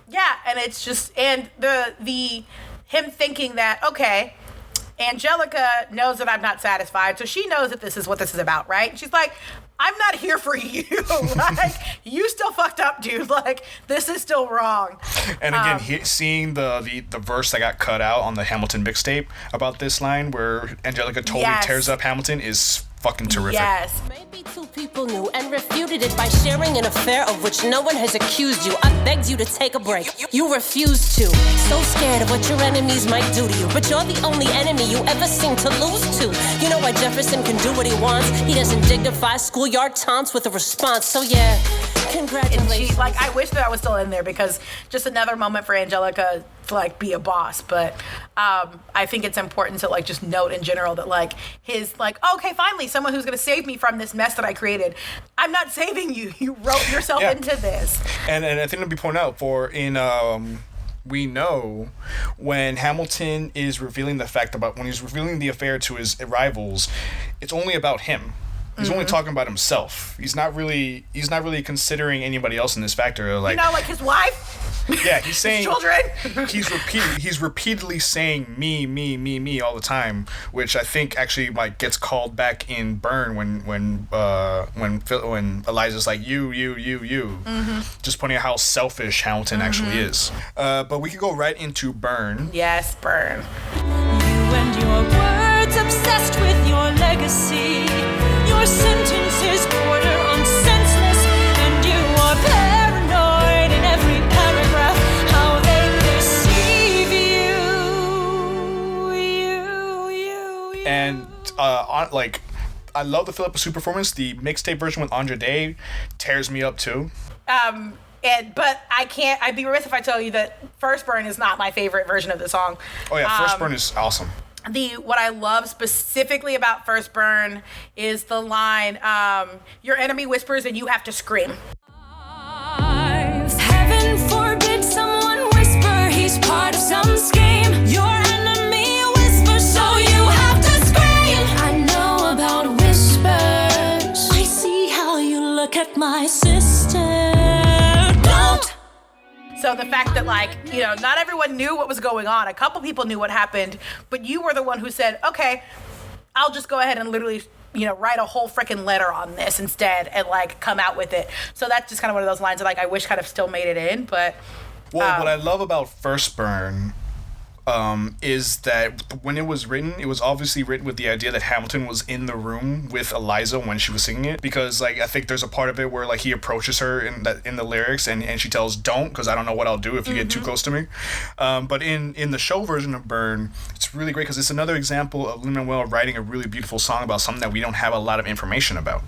And it's just, and the him thinking that, okay, Angelica knows that I'm not satisfied, so she knows that this is what this is about, right? She's like, I'm not here for you. You still fucked up, dude. This is still wrong. And again, seeing the verse that got cut out on the Hamilton mixtape about this line where Angelica totally tears up Hamilton is fucking terrific. Yes. Maybe two people knew and refuted it by sharing an affair of which no one has accused you. I begged you to take a break. You refused to. So scared of what your enemies might do to you. But you're the only enemy you ever seem to lose to. You know why Jefferson can do what he wants? He doesn't dignify schoolyard taunts with a response. So yeah, congratulations. And I wish that I was still in there, because just another moment for Angelica to be a boss. But I think it's important to just note in general that his okay, finally someone who's going to save me from this mess that I created. I'm not saving you. You wrote yourself into this. And I think it'll be pointed out we know when Hamilton is revealing when he's revealing the affair to his rivals, it's only about him. He's only talking about himself. He's not really considering anybody else in this factor. His wife. Yeah, he's saying children. he's repeatedly saying me all the time, which I think actually like gets called back in Burn when Eliza's like you, just pointing out how selfish Hamilton actually is. But we could go right into Burn. Yes, Burn. You and your words obsessed with your legacy. Your sentences border on senseless, and you are paranoid in every paragraph. How they perceive you. And I love the Philippa Sue performance. The mixtape version with Andra Day tears me up too. But I can't. I'd be remiss if I tell you that First Burn is not my favorite version of the song. Oh yeah, First Burn is awesome. What I love specifically about First Burn is the line, "Your enemy whispers and you have to scream." Heaven forbid someone whisper he's part of some scheme. Your enemy whispers, so you have to scream. I know about whispers. I see how you look at my sister. Don't. So the fact that, like, you know, not everyone knew what was going on. A couple people knew what happened, but you were the one who said, okay, I'll just go ahead and literally, you know, write a whole freaking letter on this instead and, like, come out with it. So that's just kind of one of those lines that, like, I wish kind of still made it in, but... Well, what I love about First Burn is that when it was written, it was obviously written with the idea that Hamilton was in the room with Eliza when she was singing it, because like I think there's a part of it where like he approaches her in the lyrics and she tells don't, because I don't know what I'll do if you get too close to me. But in the show version of Burn, it's really great because it's another example of Lin-Manuel writing a really beautiful song about something that we don't have a lot of information about.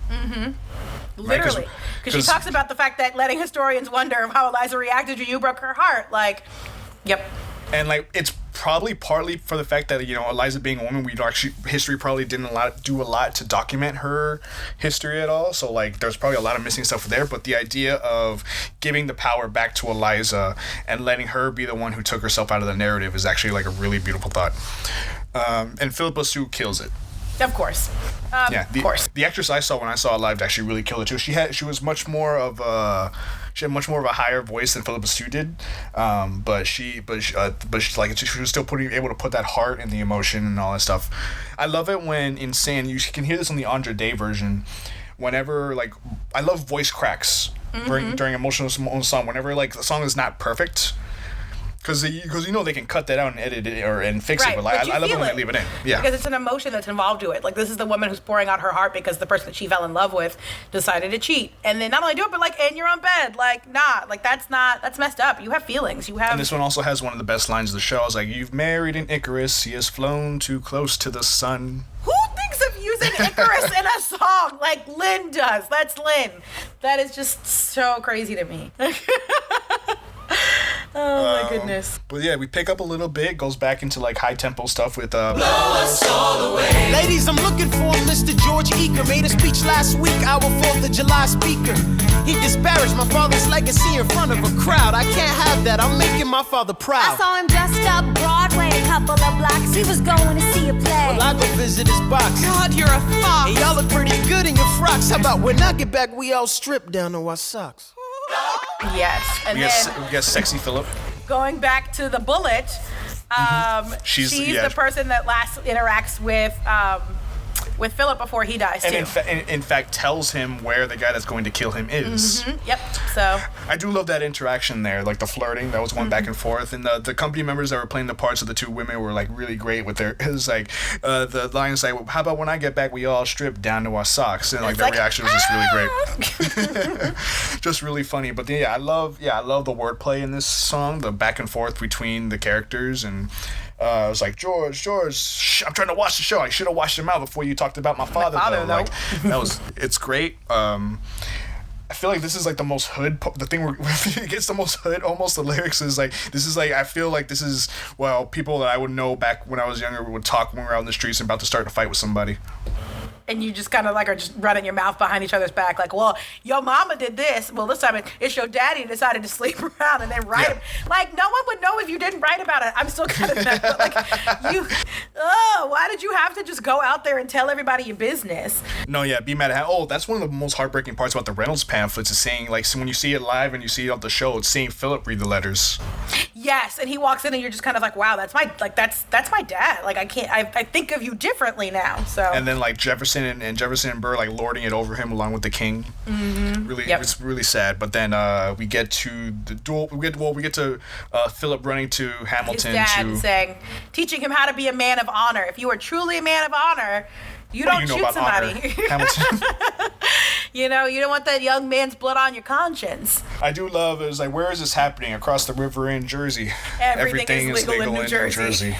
Literally. Because she talks about the fact that letting historians wonder how Eliza reacted when you broke her heart. Like, yep. And like it's probably partly for the fact that, you know, Eliza being a woman, history probably didn't do a lot to document her history at all. So like there's probably a lot of missing stuff there. But the idea of giving the power back to Eliza and letting her be the one who took herself out of the narrative is actually like a really beautiful thought. And Philippa Sue kills it. Of course. Of course. The actress I saw when I saw it live actually really killed it too. She had much more of a higher voice than Philippa Sue did, but she was still able to put that heart and the emotion and all that stuff. I love it when in Sand, you can hear this on the Andra Day version. Whenever like I love voice cracks during emotional song. Whenever like the song is not perfect. Because you know they can cut that out and edit it and fix it, but like, I love it when they leave it in. Yeah. Because it's an emotion that's involved to it. Like this is the woman who's pouring out her heart because the person that she fell in love with decided to cheat, and then not only do it, but like in your own bed. Like like that's messed up. You have feelings. You have. And this one also has one of the best lines of the show. It's like, "You've married an Icarus. He has flown too close to the sun." Who thinks of using Icarus in a song like Lynn does? That's Lynn. That is just so crazy to me. Oh my goodness. But yeah, we pick up a little bit, goes back into like high tempo stuff with Blow us all away. Ladies, I'm looking for Mr. George Eaker. Made a speech last week, our 4th of July speaker. He disparaged my father's legacy in front of a crowd. I can't have that. I'm making my father proud. I saw him dressed up Broadway a couple of blocks. He was going to see a play. Well, I go visit his box. God, you're a fox. Hey, y'all look pretty good in your frocks. How about when I get back, we all strip down to our socks? Yes. And we got Sexy Philip. Going back to the Bullet, she's the person that last interacts with Philip before he dies and too. in fact tells him where the guy that's going to kill him is. Yep. So I do love that interaction there, like the flirting that was going back and forth, and the company members that were playing the parts of the two women were like really great with their. It was like the lines like, "How about when I get back, we all strip down to our socks," and like their reaction was just really great, just really funny. But I love the wordplay in this song, the back and forth between the characters, and I was like, George, I'm trying to watch the show. I should have watched him out before you talked about my father though. Like, it's great. I feel like this is like the most hood. The thing where it gets the most hood. Almost the lyrics is like this is like I feel like this is people that I would know back when I was younger would talk when we were out in the streets and about to start a fight with somebody. And you just kind of like are just running your mouth behind each other's back, like, well, your mama did this. Well, this time it's your daddy decided to sleep around and then write it. Like, no one would know if you didn't write about it. I'm still kind of mad. Like, why did you have to to just go out there and tell everybody your business. No, yeah, be mad at that's one of the most heartbreaking parts about the Reynolds pamphlets is seeing, like, so when you see it live and you see it on the show, it's seeing Philip read the letters. Yes, and he walks in and you're just kind of like, wow, that's my dad. Like, I think of you differently now. So. And then like Jefferson and Burr like lording it over him along with the king. Mm-hmm. Really, it's really sad. But then we get to the duel. We get to Philip running to Hamilton. His dad saying, teaching him how to be a man of honor. If you are truly a man of honor, you don't shoot somebody. Hamilton. You don't want that young man's blood on your conscience. I do love it. It's like, where is this happening? Across the river in Jersey. Everything is legal in New Jersey.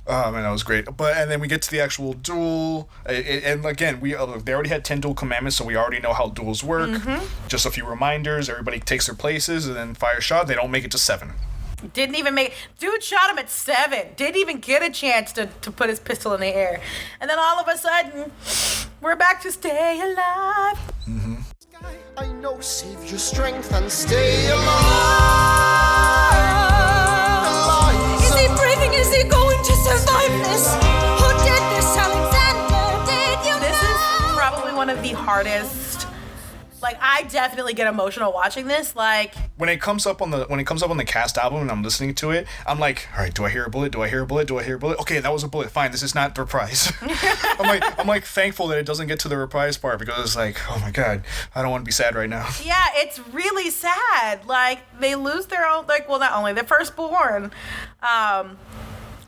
Oh man, that was great. And then we get to the actual duel, and again, they already had 10 duel commandments, so we already know how duels work. Mm-hmm. Just a few reminders. Everybody takes their places, and then fire shot. They don't make it to 7. Didn't even make it. Dude shot him at 7. Didn't even get a chance to put his pistol in the air. And then all of a sudden, we're back to stay alive. Mm-hmm. I know, save your strength and stay alive. Is he breathing? Is he going to survive this? Who did this, Alexander? Did you This is probably one of the hardest. Like, I definitely get emotional watching this. Like, when it comes up on the cast album and I'm listening to it, I'm like, all right, do I hear a bullet? Do I hear a bullet? Do I hear a bullet? Okay, that was a bullet. Fine, this is not the reprise. I'm like thankful that it doesn't get to the reprise part because it's like, oh my god, I don't want to be sad right now. Yeah, it's really sad. Like, they lose their own, like, well, not only their firstborn,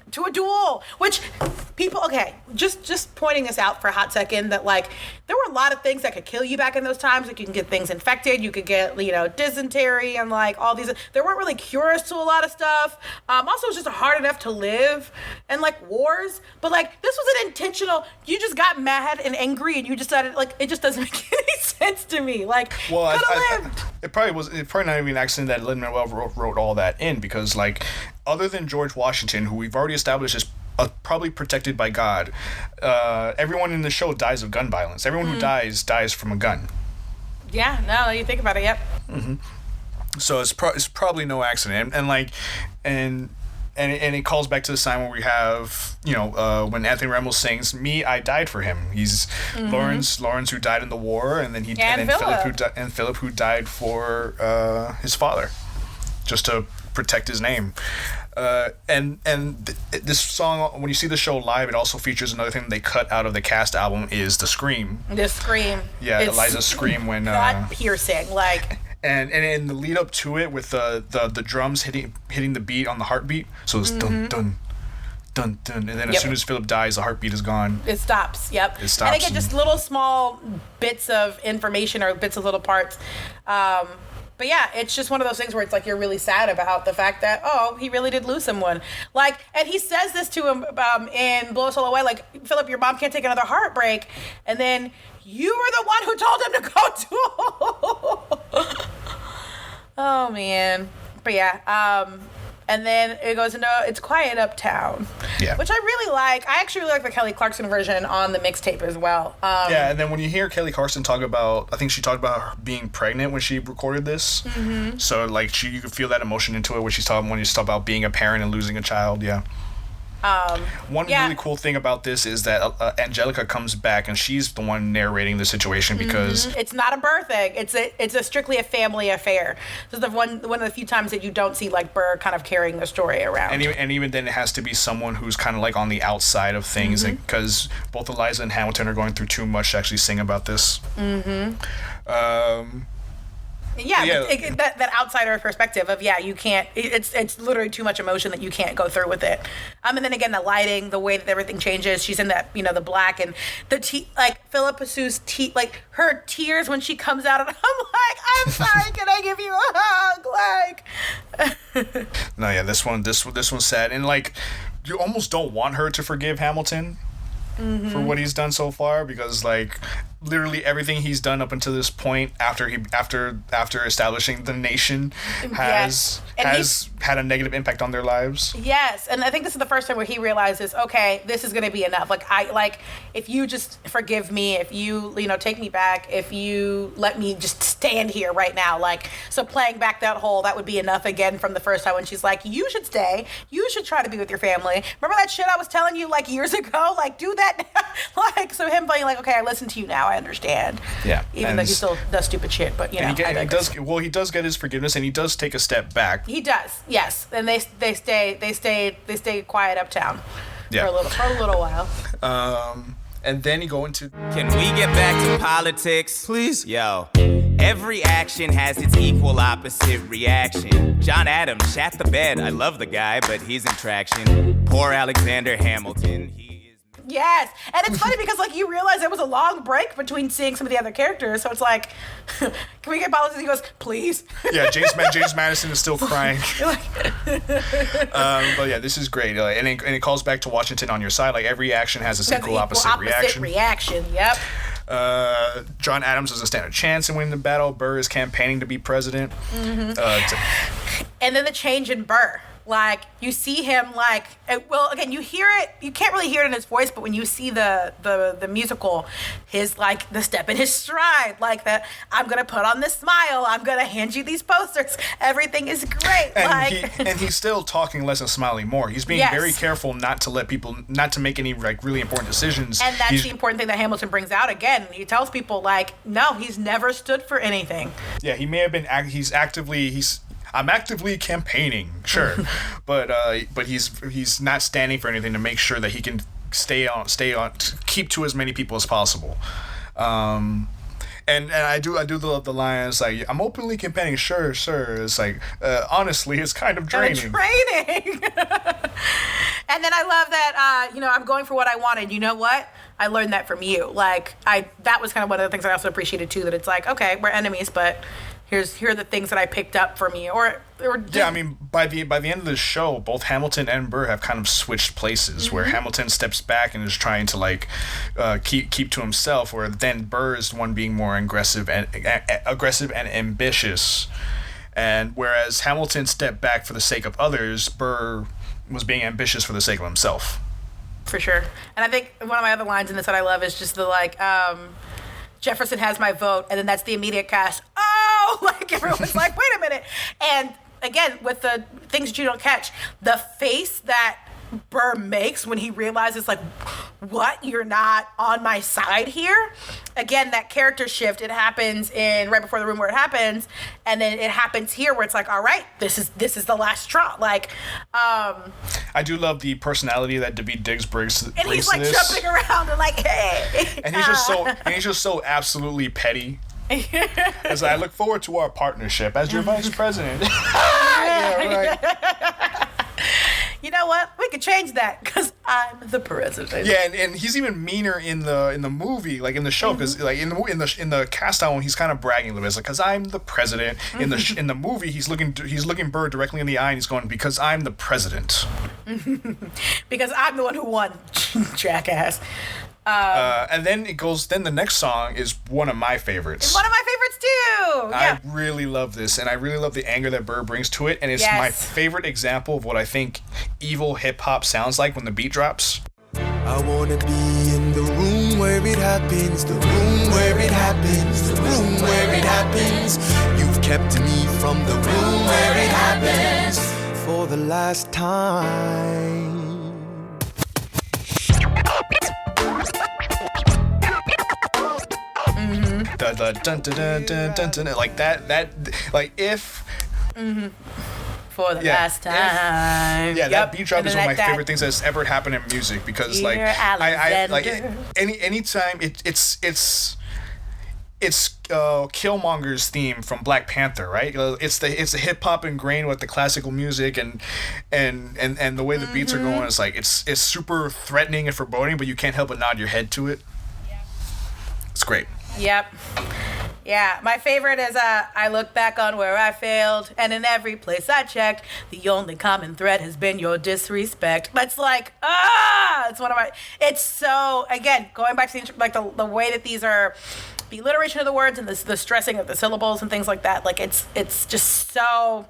to a duel, which people, okay, just pointing this out for a hot second, that like there were a lot of things that could kill you back in those times. Like, you can get things infected, you could get dysentery, and like all these, there weren't really cures to a lot of stuff. Also, it was just hard enough to live, and like wars, but like this was an intentional, you just got mad and angry and you decided, like, it just doesn't make any sense to me. Like, well, could have lived. It probably not even an accident that Lin-Manuel wrote all that in, because like, other than George Washington, who we've already established is probably protected by God, everyone in the show dies of gun violence. Everyone who dies from a gun. Yeah, no, you think about it, yep. Mm-hmm. So it's probably no accident, and it calls back to the time where we have, when Anthony Ramos sings, "Me, I died for him." He's Lawrence who died in the war, and then Philip who died for his father, just to protect his name. This song, when you see the show live, it also features another thing they cut out of the cast album is the scream. The scream. Yeah, it's Eliza's scream when not piercing, like. And in the lead up to it, with the drums hitting the beat on the heartbeat, so it's dun dun dun dun, and then as soon as Philip dies, the heartbeat is gone. It stops. Yep. It stops. And again, just little small bits of information or bits of little parts. But yeah, it's just one of those things where it's like you're really sad about the fact that, he really did lose someone. Like, and he says this to him in Blow Us All Away, like, Philip, your mom can't take another heartbreak. And then you were the one who told him to go to. Oh, man. But yeah, and then it goes into It's Quiet Uptown, which I really like. I actually really like the Kelly Clarkson version on the mixtape as well. And then when you hear Kelly Clarkson talk about, I think she talked about her being pregnant when she recorded this. Mm-hmm. So like you could feel that emotion into it when she's talking about being a parent and losing a child. Yeah. One really cool thing about this is that Angelica comes back and she's the one narrating the situation because it's not a Burr thing. It's a strictly a family affair. This is the one of the few times that you don't see like Burr kind of carrying the story around. And even then, it has to be someone who's kind of like on the outside of things, because both Eliza and Hamilton are going through too much to actually sing about this. That outsider perspective of you can't. It's literally too much emotion that you can't go through with it. And then again, the lighting, the way that everything changes. She's in that the black and the like Philippa Sue's like her tears when she comes out, and I'm like, I'm sorry, can I give you a hug? Like, no, yeah, this one's sad, and like you almost don't want her to forgive Hamilton. For what he's done so far, because like literally everything he's done up until this point after establishing the nation has had a negative impact on their lives. Yes, and I think this is the first time where he realizes, okay, this is gonna be enough. Like if you just forgive me, if you take me back, if you let me just stand here right now, like, so playing back that would be enough again from the first time when she's like, you should stay, you should try to be with your family. Remember that shit I was telling you like years ago? Like, do that now. Like, so him being like, okay, I listen to you now, I understand. Yeah. Even though he still does stupid shit, but he does get his forgiveness, and he does take a step back. He does, yes, and they stay quiet uptown for a little while. And then you go into. Can we get back to politics, please? Yo, every action has its equal opposite reaction. John Adams shat the bed. I love the guy, but he's in traction. Poor Alexander Hamilton. Yes, and it's funny because like you realize there was a long break between seeing some of the other characters, so it's like, can we get politics? He goes, please. Yeah, James Madison is still crying. But yeah, this is great, and it calls back to Washington on your side. Like every action has its equal opposite reaction. Yep. John Adams doesn't stand a chance in winning the battle. Burr is campaigning to be president. Mm-hmm. And then the change in Burr. Like, you see him, like, well, again, you hear it, you can't really hear it in his voice, but when you see the musical, his, like, the step in his stride, like, I'm going to put on this smile, I'm going to hand you these posters, everything is great. And he's still talking less and smiling more. He's being very careful not to make any, like, really important decisions. And that's the important thing that Hamilton brings out again. He tells people, like, no, he's never stood for anything. Yeah, he may have been, I'm actively campaigning, sure, but he's not standing for anything to make sure that he can stay on, keep to as many people as possible. And I do love the line. It's like, I'm openly campaigning, sure. It's like, honestly, it's kind of draining. And then I love that, I'm going for what I wanted. You know what? I learned that from you. Like, that was kind of one of the things I also appreciated too. That it's like, okay, we're enemies, but here are the things that I picked up from you. Yeah, I mean, by the end of the show, both Hamilton and Burr have kind of switched places, where Hamilton steps back and is trying to like keep to himself, where then Burr is the one being more aggressive and ambitious, and whereas Hamilton stepped back for the sake of others, Burr was being ambitious for the sake of himself. For sure. And I think one of my other lines in this that I love is just the like, Jefferson has my vote, and then that's the immediate cast. Oh, like everyone's like, wait a minute. And again, with the things that you don't catch, the face that Burr makes when he realizes, like, what, you're not on my side here? Again, that character shift, it happens in Right Before the Room Where It Happens, and then it happens here where it's like, all right, this is the last straw. Like, I do love the personality that Daveed Diggs brings to this. And he's like jumping around and like, hey. And he's just so absolutely petty. As I look forward to our partnership as your vice president. Yeah, right. You know what? We could change that because I'm the president. Yeah, and he's even meaner in the movie, like in the show, because like in the cast album, he's kind of bragging a little bit. It's like, because I'm the president. In the movie, he's looking Burr directly in the eye, and he's going, because I'm the president. Because I'm the one who won, jackass. And then the next song is one of my favorites. It's one of my favorites too. Yeah. I really love this, and I really love the anger that Burr brings to it, and it's my favorite example of what I think evil hip-hop sounds like when the beat drops. I wanna be in the room where it happens, the room where it happens, the room where it happens. You've kept me from the room where it happens for the last time. Like that, like if. For the last time. That beat drop is one of my favorite things that's ever happened in music, because like I like anytime it's Killmonger's theme from Black Panther, right? It's the hip hop ingrained with the classical music and the way the beats are going. It's like it's super threatening and foreboding, but you can't help but nod your head to it. It's great. Yep. Yeah, my favorite is I look back on where I failed, and in every place I checked, the only common thread has been your disrespect. But it's like, it's one of my. It's so, again, going back to the way that these are, the alliteration of the words and the stressing of the syllables and things like that. Like it's just so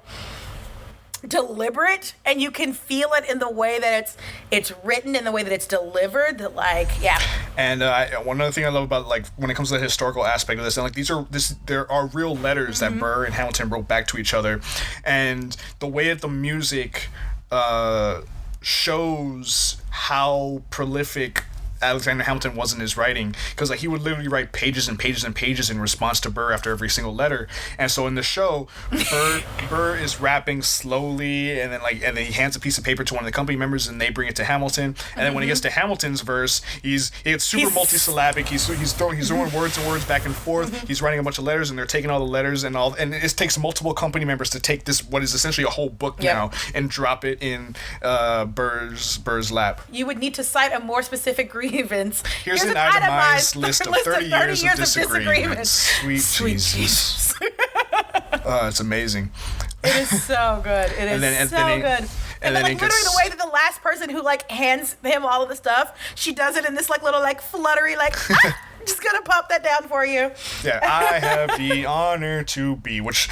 deliberate, and you can feel it in the way that it's written, in the way that it's delivered. That And one other thing I love about when it comes to the historical aspect of this, and there are real letters that Burr and Hamilton wrote back to each other, and the way that the music shows how prolific Alexander Hamilton was in his writing, because he would literally write pages and pages and pages in response to Burr after every single letter. And so in the show, Burr is rapping slowly, and then he hands a piece of paper to one of the company members, and they bring it to Hamilton. And then when he gets to Hamilton's verse, he gets super multisyllabic. He's throwing words and words back and forth. He's writing a bunch of letters, and they're taking all the letters and it takes multiple company members to take this, what is essentially a whole book now, and drop it in Burr's lap. You would need to cite a more specific grievance. Here's an itemized list of 30 years of disagreements. Sweet Jesus. It's amazing. It is so good. It is so good. And then literally the way that the last person who hands him all of the stuff, she does it in this little fluttery just gonna pop that down for you. Yeah, I have the honor to be, which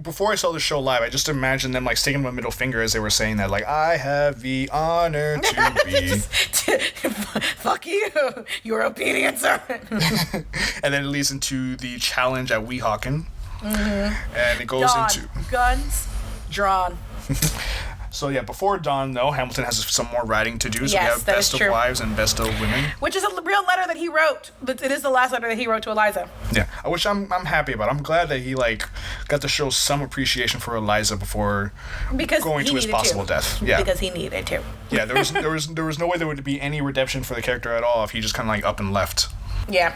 before I saw the show live, I just imagined them sticking my middle finger as they were saying that, I have the honor to be. Fuck you, your obedient servant. And then it leads into the challenge at Weehawken. And it goes into guns drawn. So yeah, before dawn though, Hamilton has some more writing to do. So we have Best of Wives and Best of Women, which is a real letter that he wrote. But it is the last letter that he wrote to Eliza. Yeah, which I'm happy about. I'm glad that he got to show some appreciation for Eliza before going to his possible death. Yeah, because he needed to. Yeah, there was no way there would be any redemption for the character at all if he just kind of up and left. Yeah.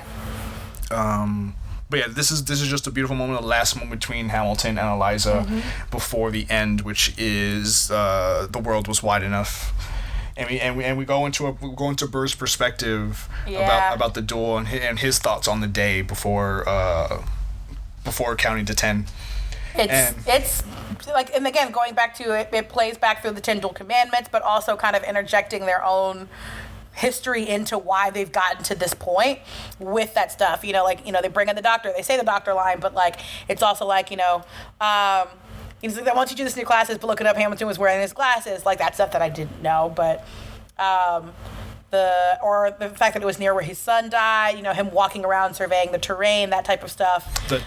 But yeah, this is just a beautiful moment, the last moment between Hamilton and Eliza before the end, which is the world was wide enough, and we go into Burr's perspective about the duel and his thoughts on the day before counting to 10. It's and again, going back to it plays back through the 10 dual commandments, but also kind of interjecting their own history into why they've gotten to this point with that stuff. They bring in the doctor, they say the doctor line, but it's also I won't teach you this in your classes, but look it up, Hamilton was wearing his glasses, that stuff that I didn't know, but the fact that it was near where his son died, him walking around surveying the terrain, that type of stuff. The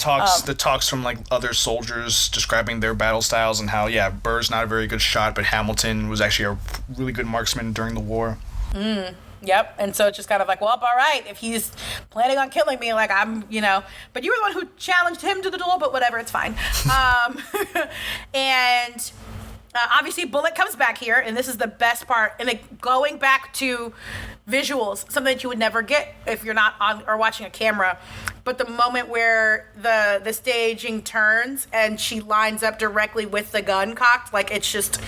talks from other soldiers describing their battle styles and how Burr's not a very good shot, but Hamilton was actually a really good marksman during the war. Yep. And so it's just kind of all right, if he's planning on killing me, I'm, but you were the one who challenged him to the duel, but whatever, it's fine. And obviously Bullet comes back here, and this is the best part. And going back to visuals, something that you would never get if you're not on or watching a camera. But the moment where the staging turns and she lines up directly with the gun cocked, it's just,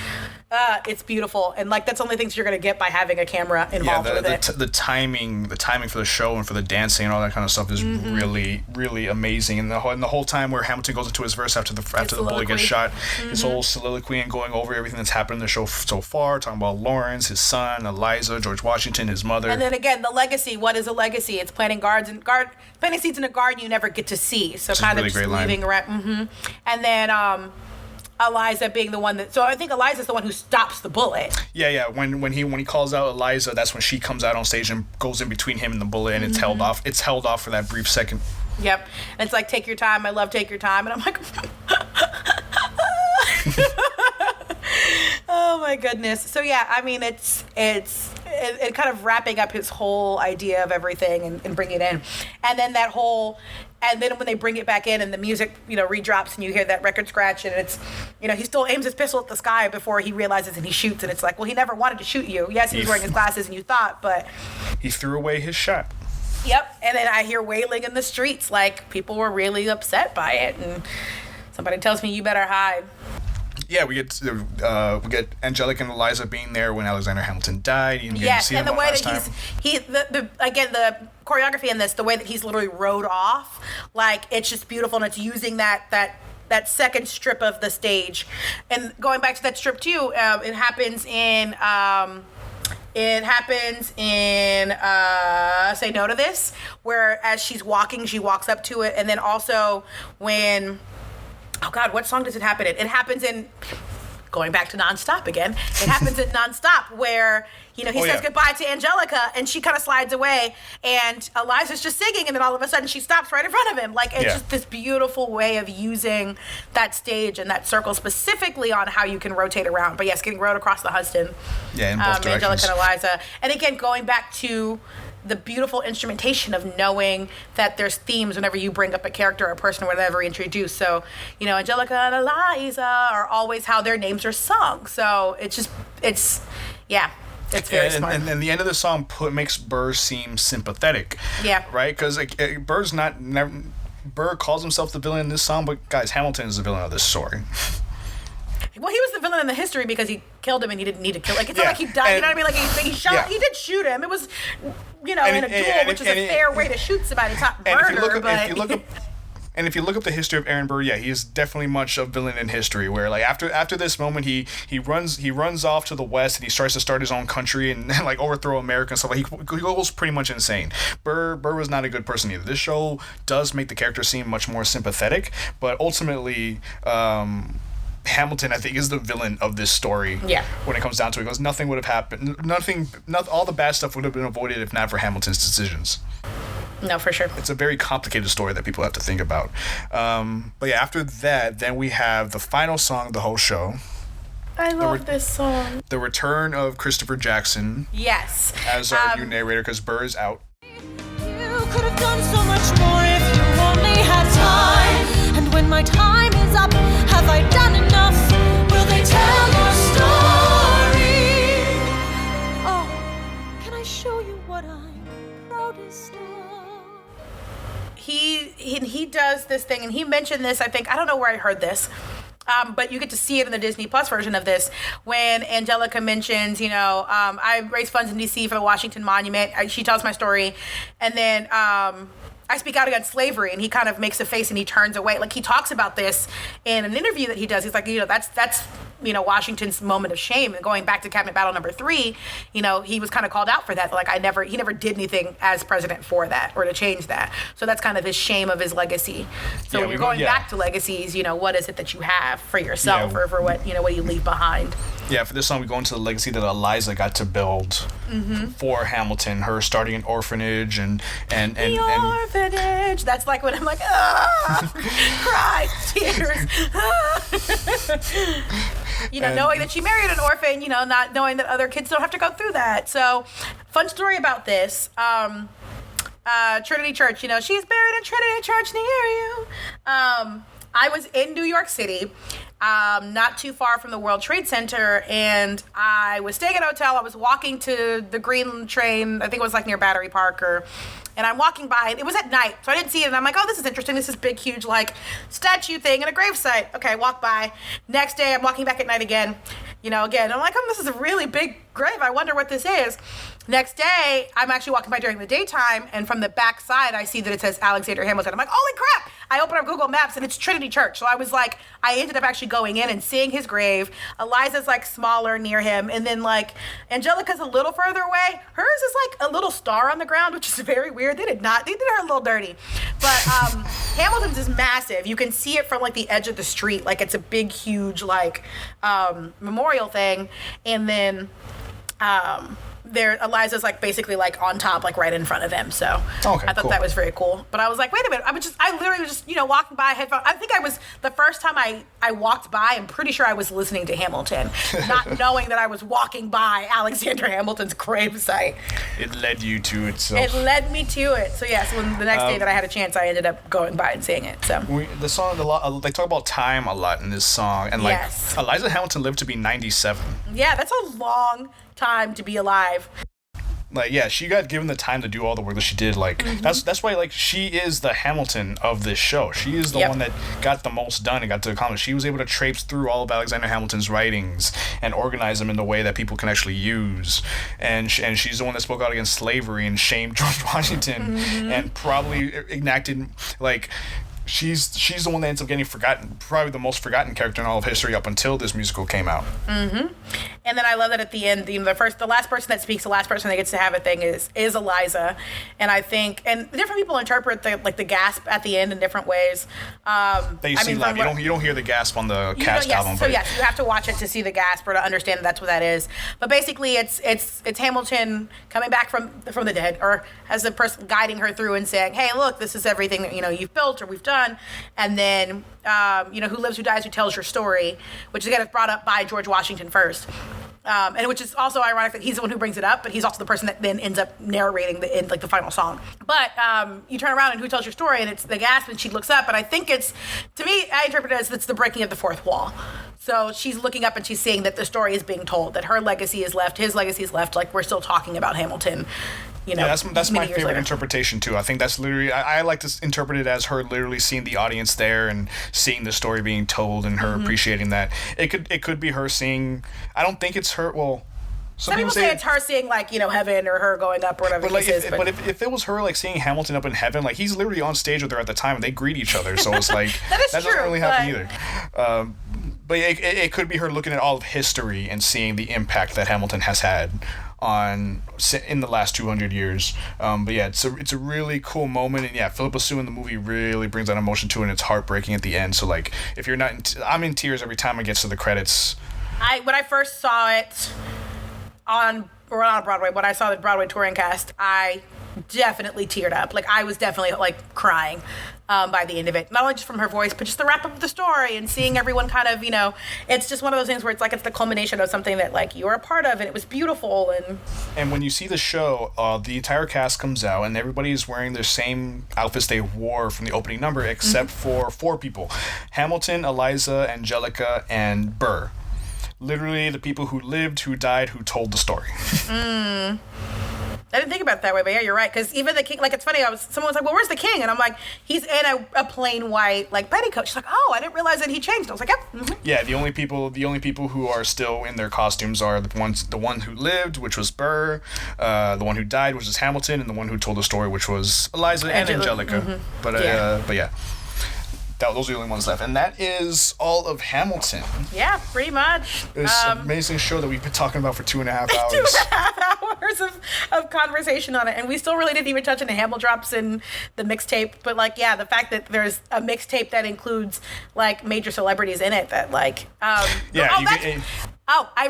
it's beautiful. And that's the only things you're going to get by having a camera involved with it. The timing for the show and for the dancing and all that kind of stuff is really, really amazing. And the whole time where Hamilton goes into his verse after the bullet gets shot, his whole soliloquy and going over everything that's happened in the show so far, talking about Lawrence, his son, Eliza, George Washington, his mother. And then again, the legacy. What is a legacy? It's planting seeds in a garden you never get to see. So kind of just leaving around. And then Eliza being the one that. So I think Eliza's the one who stops the bullet. Yeah. When he calls out Eliza, that's when she comes out on stage and goes in between him and the bullet, and it's held off. It's held off for that brief second. Yep. And it's take your time. I love take your time. And I'm like. Oh my goodness. So yeah, I mean, it's kind of wrapping up his whole idea of everything and bringing it in, and then when they bring it back in and the music redrops and you hear that record scratch and it's he still aims his pistol at the sky before he realizes and he shoots, and it's well, he never wanted to shoot you. Yes, he was wearing his glasses and you thought, but he threw away his shot. Yep. And then I hear wailing in the streets, people were really upset by it, and somebody tells me you better hide. Yeah, we get Angelica and Eliza being there when Alexander Hamilton died. You Yes, see and them the way last that time. the choreography in this, the way that he's literally rode off, like it's just beautiful, and it's using that second strip of the stage, and going back to that strip too. It happens in. Say No to This, where as she's walking, she walks up to it, and then also when, oh God, what song does it happen in? It happens in, going back to Nonstop again, it happens in Nonstop where, he says goodbye to Angelica, and she kind of slides away, and Eliza's just singing, and then all of a sudden she stops right in front of him. Like, it's just this beautiful way of using that stage and that circle specifically on how you can rotate around. But yes, getting rode across the Hudson. Yeah, in both directions. Angelica and Eliza. And again, going back to the beautiful instrumentation of knowing that there's themes whenever you bring up a character or a person or whatever introduced. So, Angelica and Eliza are always how their names are sung. So it's very smart. And the end of the song makes Burr seem sympathetic. Yeah. Right? Because Burr calls himself the villain in this song, but guys, Hamilton is the villain of this story. Well, he was the villain in the history because he killed him and he didn't need to kill. Like, it's not like he died. You know what I mean? Like, he shot. Yeah. He did shoot him. It was, in a duel, which is a fair way to shoot somebody. It's not murder, And if you look up the history of Aaron Burr, he is definitely much a villain in history. Where like after this moment, he runs off to the west and he starts to start his own country and like overthrow America and stuff. Like he goes pretty much insane. Burr was not a good person either. This show does make the character seem much more sympathetic, but ultimately. Hamilton, I think, is the villain of this story. Yeah. When it comes down to it, because nothing would have happened. All the bad stuff would have been avoided if not for Hamilton's decisions. No, for sure. It's a very complicated story that people have to think about. But yeah, after that, then we have the final song of the whole show. I love this song. The return of Christopher Jackson. Yes. As our new narrator, because Burr is out. You could have done so much more if you only had time. And when my time is up, have I done enough? Will they tell your story? Oh, can I show you what I'm proudest of? He does this thing, and he mentioned this, I think, I don't know where I heard this, but you get to see it in the Disney Plus version of this when Angelica mentions, I raise funds in D.C. for the Washington Monument. She tells my story, and then I speak out against slavery, and he kind of makes a face and he turns away. Like, he talks about this in an interview that he does. He's like, that's Washington's moment of shame. And going back to Cabinet Battle number 3, he was kind of called out for that. Like, he never did anything as president for that or to change that. So that's kind of his shame of his legacy. So when you're going back to legacies, what is it that you have for yourself or for what you leave behind? Yeah, for this song, we go into the legacy that Eliza got to build for Hamilton. Her starting an orphanage and orphanage. That's like when I'm like, cry, tears. Knowing that she married an orphan, not knowing that other kids don't have to go through that. So, fun story about this. Trinity Church, she's buried in Trinity Church near you. I was in New York City, not too far from the World Trade Center, and I was staying at a hotel. I was walking to the Green Train, I think it was like near Battery Park, and I'm walking by, and it was at night, so I didn't see it, and I'm like, oh, this is interesting. This is big, huge, like, statue thing and a gravesite. Okay, walk by. Next day, I'm walking back at night again, again. I'm like, oh, this is a really big grave. I wonder what this is. Next day, I'm actually walking by during the daytime, and from the back side, I see that it says Alexander Hamilton. I'm like, holy crap! I open up Google Maps, and it's Trinity Church. So I was like, I ended up actually going in and seeing his grave. Eliza's like smaller near him, and then like Angelica's a little further away. Hers is like a little star on the ground, which is very weird. They did her a little dirty. But Hamilton's is massive. You can see it from like the edge of the street. Like, it's a big, huge like memorial thing. And then Eliza's like basically like on top, like right in front of him. So I thought that was very cool. But I was like, wait a minute. I literally was just, walking by headphones. I think the first time I walked by, I'm pretty sure I was listening to Hamilton, not knowing that I was walking by Alexander Hamilton's gravesite. It led you to it. So. It led me to it. So yes, when the next day that I had a chance, I ended up going by and seeing it. So the song, they talk about time a lot in this song, and like Eliza Hamilton lived to be 97. Yeah, that's a long time to be alive. Like, yeah, she got given the time to do all the work that she did. Like, that's why, like, she is the Hamilton of this show. She is the one that got the most done and got to accomplish. She was able to traipse through all of Alexander Hamilton's writings and organize them in the way that people can actually use. And she's the one that spoke out against slavery and shamed George Washington and probably enacted, like... She's the one that ends up getting forgotten, probably the most forgotten character in all of history up until this musical came out. And then I love that at the end, the last person that speaks, the last person that gets to have a thing is Eliza, and I think, and different people interpret the gasp at the end in different ways. That you see live. You don't hear the gasp on the cast album. So yes, you have to watch it to see the gasp or to understand that's what that is. But basically, it's Hamilton coming back from the dead, or as the person guiding her through and saying, "Hey, look, this is everything that you've built or we've done," and then who lives, who dies, who tells your story, which is brought up by George Washington first. And which is also ironic that he's the one who brings it up, but he's also the person that then ends up narrating the final song. But you turn around and who tells your story, and it's the gasp, and she looks up, and I think to me, I interpret it as it's the breaking of the fourth wall. So she's looking up and she's seeing that the story is being told, that her legacy is left, his legacy is left, like we're still talking about Hamilton. That's my favorite interpretation too. I think that's literally, I like to interpret it as her literally seeing the audience there and seeing the story being told and her appreciating that. It could be her seeing, I don't think it's her, well, some people say it's her seeing heaven or her going up or whatever. But if it was her like seeing Hamilton up in heaven, like he's literally on stage with her at the time and they greet each other, so it's like that doesn't really happen either. But it could be her looking at all of history and seeing the impact that Hamilton has had in the last 200 years. But yeah, it's a really cool moment, and yeah, Philippa Sue in the movie really brings that emotion to it, and it's heartbreaking at the end. So like, if you're not, I'm in tears every time it gets to the credits. When I first saw it on Broadway, when I saw the Broadway touring cast, I definitely teared up. Like I was definitely like crying by the end of it. Not only just from her voice, but just the wrap up of the story and seeing everyone kind of, it's just one of those things where it's like it's the culmination of something that like you were a part of and it was beautiful. And when you see the show, the entire cast comes out and everybody is wearing their same outfits they wore from the opening number, except for 4 people: Hamilton, Eliza, Angelica, and Burr. Literally the people who lived, who died, who told the story. I didn't think about it that way, but yeah, you're right. Because even the king, like, it's funny. Someone was like, "Well, where's the king?" And I'm like, "He's in a plain white like petticoat." She's like, "Oh, I didn't realize that he changed." I was like, "Yep." Yeah, the only people who are still in their costumes are the one who lived, which was Burr, the one who died, which was Hamilton, and the one who told the story, which was Eliza and Angelica. But yeah. Those are the only ones left. And that is all of Hamilton. Yeah, pretty much. It's an amazing show that we've been talking about for 2.5 hours. 2.5 hours of conversation on it. And we still really didn't even touch on the Hamil drops and the mixtape. But, like, yeah, the fact that there's a mixtape that includes, like, major celebrities in it that, like... I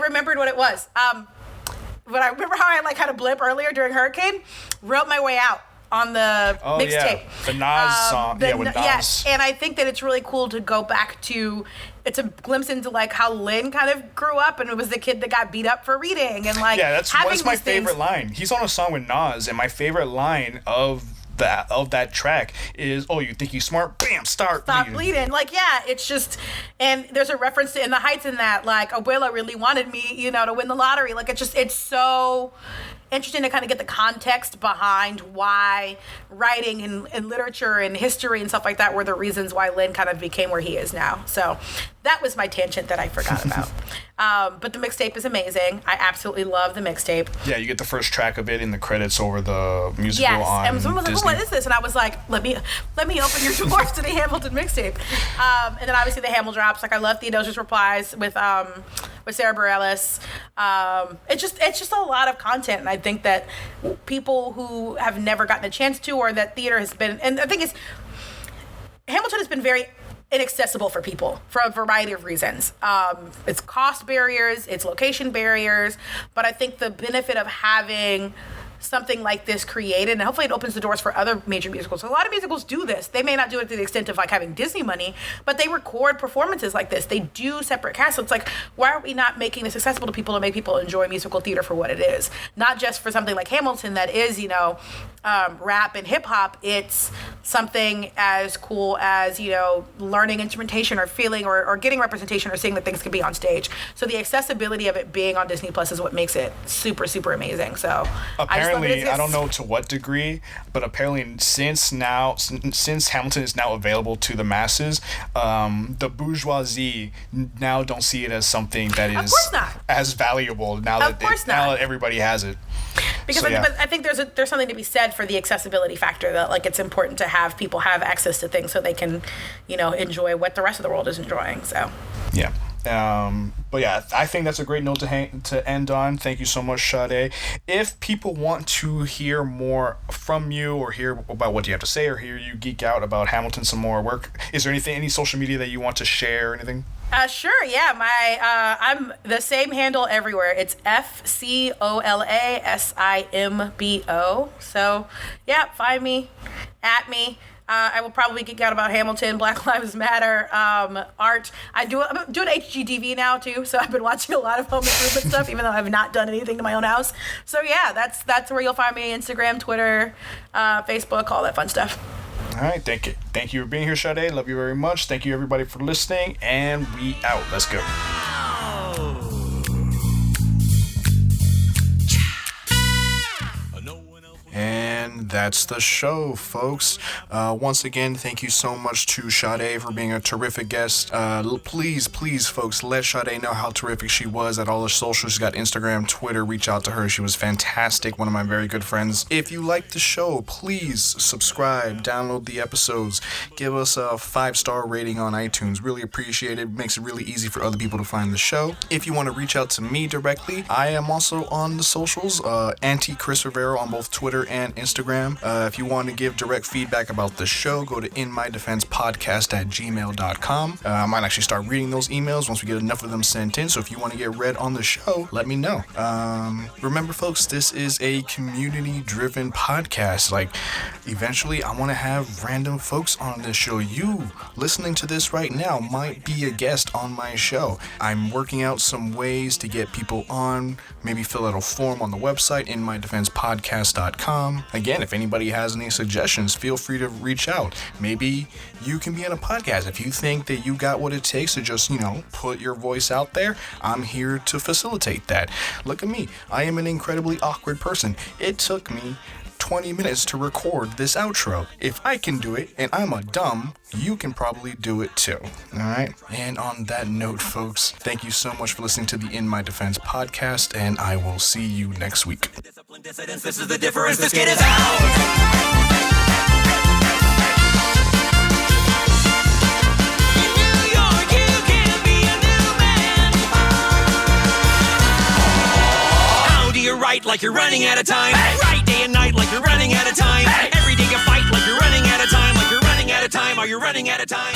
remembered what it was. But I remember how I, like, had a blip earlier during Hurricane. Wrote My Way Out on the mixtape. The Nas song. With Nas. Yes, and I think that it's really cool to go back to, it's a glimpse into like how Lynn kind of grew up and it was the kid that got beat up for reading and like that's my favorite line. He's on a song with Nas, and my favorite line of that track is, "Oh, you think you smart? Bam, stop bleeding." Like, yeah, it's just, and there's a reference to In the Heights in that, like, Abuela really wanted me, to win the lottery. Like, it's so interesting to kind of get the context behind why writing and literature and history and stuff like that were the reasons why Lynn kind of became where he is now. So that was my tangent that I forgot about. But the mixtape is amazing. I absolutely love the mixtape. Yeah, you get the first track of it in the credits over the musical on and someone was like, "What is this?" And I was like, let me open your doors to the Hamilton mixtape. And then obviously the Hamil drops. Like, I love Theodosia's replies with Sarah Bareilles. It's just a lot of content, and I think that people who have never gotten a chance to, or that theater has been, and the thing is, Hamilton has been very inaccessible for people for a variety of reasons. It's cost barriers, it's location barriers, but I think the benefit of having something like this created, and hopefully it opens the doors for other major musicals. A lot of musicals do this. They may not do it to the extent of like having Disney money, but they record performances like this. They do separate casts. So it's like, why are we not making this accessible to people to make people enjoy musical theater for what it is? Not just for something like Hamilton that is, rap and hip hop, it's something as cool as, you know, learning instrumentation or feeling or getting representation or seeing that things can be on stage. So the accessibility of it being on Disney Plus is what makes it super, super amazing. So apparently, I don't know to what degree, but apparently since Hamilton is now available to the masses, the bourgeoisie now don't see it as something that is as valuable now that everybody has it. Because but I think there's something to be said for the accessibility factor, that like it's important to have people have access to things so they can, you know, enjoy what the rest of the world is enjoying. So yeah. But yeah, I think that's a great note to end on. Thank you so much, Sade. If people want to hear more from you or hear about what you have to say or hear you geek out about Hamilton some more work, is there any social media that you want to share or anything? Sure, yeah. I'm the same handle everywhere. It's FCOLASIMBO. So, yeah, find me, at me. I will probably geek out about Hamilton, Black Lives Matter, art. I'm doing HGTV now too, so I've been watching a lot of home improvement stuff, even though I've not done anything to my own house. So yeah, that's where you'll find me: Instagram, Twitter, Facebook, all that fun stuff. All right, thank you for being here, Sade. Love you very much. Thank you everybody for listening, and we out. Let's go. And that's the show, folks. Once again, thank you so much to Sade for being a terrific guest. Please, folks, let Sade know how terrific she was at all her socials. She's got Instagram, Twitter. Reach out to her. She was fantastic. One of my very good friends. If you like the show, please subscribe, download the episodes, give us a 5-star rating on iTunes. Really appreciate it. Makes it really easy for other people to find the show. If you want to reach out to me directly, I am also on the socials, Chris Rivero on both Twitter and Instagram. If you want to give direct feedback about the show, go to inmydefensepodcast@gmail.com. I might actually start reading those emails once we get enough of them sent in, so if you want to get read on the show, let me know. Remember, folks, this is a community-driven podcast. Like, eventually, I want to have random folks on this show. You, listening to this right now, might be a guest on my show. I'm working out some ways to get people on, maybe fill out a form on the website, inmydefensepodcast.com. Again, if anybody has any suggestions, feel free to reach out. Maybe you can be on a podcast. If you think that you got what it takes to just, put your voice out there, I'm here to facilitate that. Look at me. I am an incredibly awkward person. It took me 20 minutes to record this outro. If I can do it, and I'm a dumb, you can probably do it too. Alright? And on that note, folks, thank you so much for listening to the In My Defense podcast, and I will see you next week. Discipline, dissidence, this is the difference, this kid is out! Right, like you're running out of time. Hey! Right day and night, like you're running out of time. Hey! Every day you fight, like you're running out of time. Like you're running out of time. Are you running out of time?